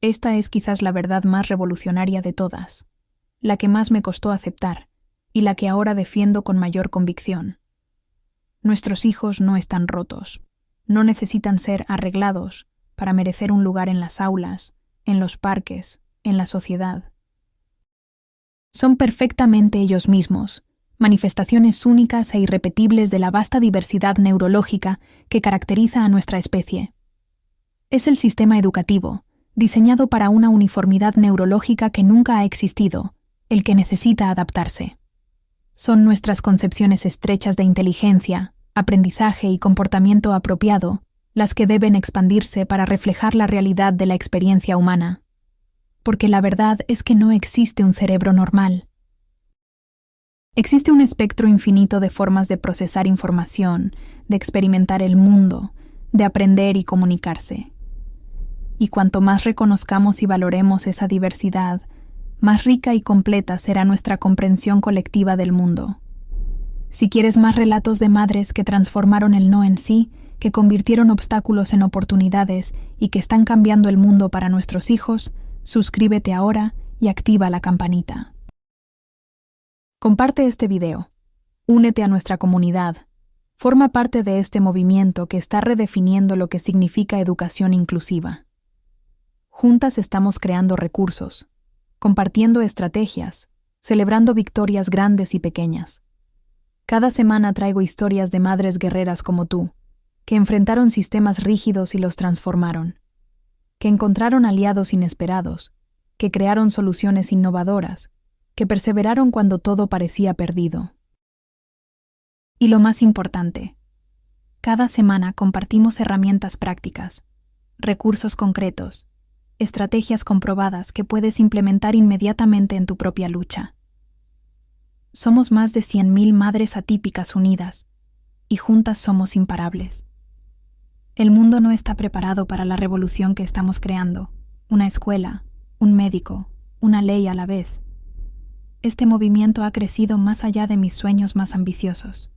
Esta es quizás la verdad más revolucionaria de todas, la que más me costó aceptar y la que ahora defiendo con mayor convicción. Nuestros hijos no están rotos, no necesitan ser arreglados para merecer un lugar en las aulas, en los parques, en la sociedad. Son perfectamente ellos mismos, manifestaciones únicas e irrepetibles de la vasta diversidad neurológica que caracteriza a nuestra especie. Es el sistema educativo, diseñado para una uniformidad neurológica que nunca ha existido, el que necesita adaptarse. Son nuestras concepciones estrechas de inteligencia, aprendizaje y comportamiento apropiado las que deben expandirse para reflejar la realidad de la experiencia humana. Porque la verdad es que no existe un cerebro normal. Existe un espectro infinito de formas de procesar información, de experimentar el mundo, de aprender y comunicarse. Y cuanto más reconozcamos y valoremos esa diversidad, más rica y completa será nuestra comprensión colectiva del mundo. Si quieres más relatos de madres que transformaron el no en sí, que convirtieron obstáculos en oportunidades y que están cambiando el mundo para nuestros hijos, suscríbete ahora y activa la campanita. Comparte este video. Únete a nuestra comunidad. Forma parte de este movimiento que está redefiniendo lo que significa educación inclusiva. Juntas estamos creando recursos, compartiendo estrategias, celebrando victorias grandes y pequeñas. Cada semana traigo historias de madres guerreras como tú, que enfrentaron sistemas rígidos y los transformaron, que encontraron aliados inesperados, que crearon soluciones innovadoras, que perseveraron cuando todo parecía perdido. Y lo más importante, cada semana compartimos herramientas prácticas, recursos concretos, estrategias comprobadas que puedes implementar inmediatamente en tu propia lucha. Somos más de 100.000 madres atípicas unidas, y juntas somos imparables. El mundo no está preparado para la revolución que estamos creando, una escuela, un médico, una ley a la vez. Este movimiento ha crecido más allá de mis sueños más ambiciosos.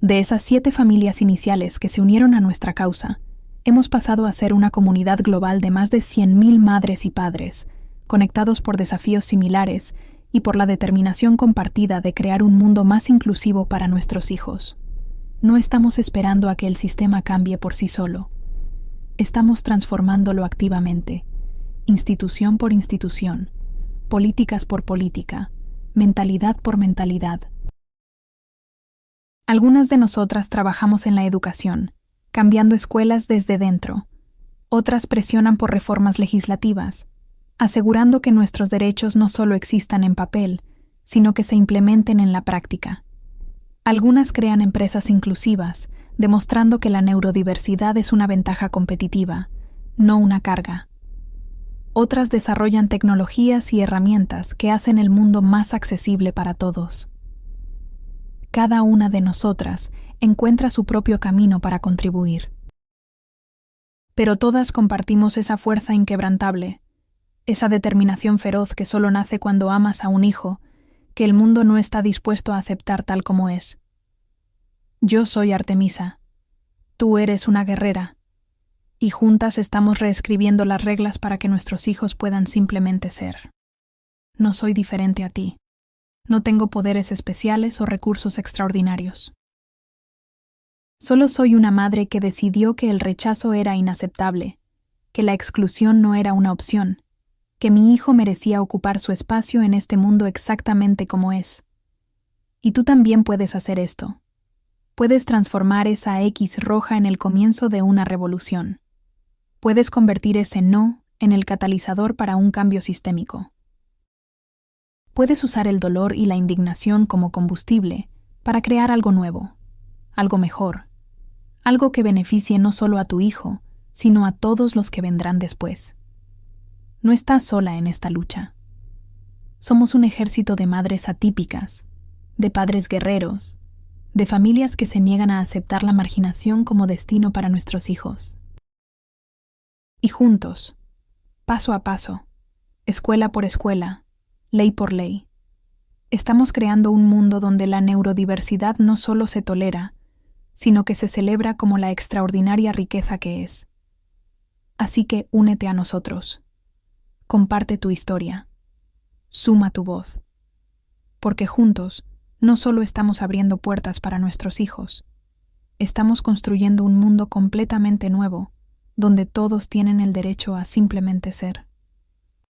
De esas 7 familias iniciales que se unieron a nuestra causa, hemos pasado a ser una comunidad global de más de 100.000 madres y padres, conectados por desafíos similares y por la determinación compartida de crear un mundo más inclusivo para nuestros hijos. No estamos esperando a que el sistema cambie por sí solo. Estamos transformándolo activamente, institución por institución, políticas por política, mentalidad por mentalidad. Algunas de nosotras trabajamos en la educación, cambiando escuelas desde dentro. Otras presionan por reformas legislativas, asegurando que nuestros derechos no solo existan en papel, sino que se implementen en la práctica. Algunas crean empresas inclusivas, demostrando que la neurodiversidad es una ventaja competitiva, no una carga. Otras desarrollan tecnologías y herramientas que hacen el mundo más accesible para todos. Cada una de nosotras encuentra su propio camino para contribuir. Pero todas compartimos esa fuerza inquebrantable, esa determinación feroz que solo nace cuando amas a un hijo, que el mundo no está dispuesto a aceptar tal como es. Yo soy Artemisa, tú eres una guerrera, y juntas estamos reescribiendo las reglas para que nuestros hijos puedan simplemente ser. No soy diferente a ti. No tengo poderes especiales o recursos extraordinarios. Solo soy una madre que decidió que el rechazo era inaceptable, que la exclusión no era una opción, que mi hijo merecía ocupar su espacio en este mundo exactamente como es. Y tú también puedes hacer esto. Puedes transformar esa X roja en el comienzo de una revolución. Puedes convertir ese no en el catalizador para un cambio sistémico. Puedes usar el dolor y la indignación como combustible para crear algo nuevo, algo mejor, algo que beneficie no solo a tu hijo, sino a todos los que vendrán después. No estás sola en esta lucha. Somos un ejército de madres atípicas, de padres guerreros, de familias que se niegan a aceptar la marginación como destino para nuestros hijos. Y juntos, paso a paso, escuela por escuela, ley por ley, estamos creando un mundo donde la neurodiversidad no solo se tolera, sino que se celebra como la extraordinaria riqueza que es. Así que únete a nosotros. Comparte tu historia. Suma tu voz. Porque juntos no solo estamos abriendo puertas para nuestros hijos, estamos construyendo un mundo completamente nuevo, donde todos tienen el derecho a simplemente ser.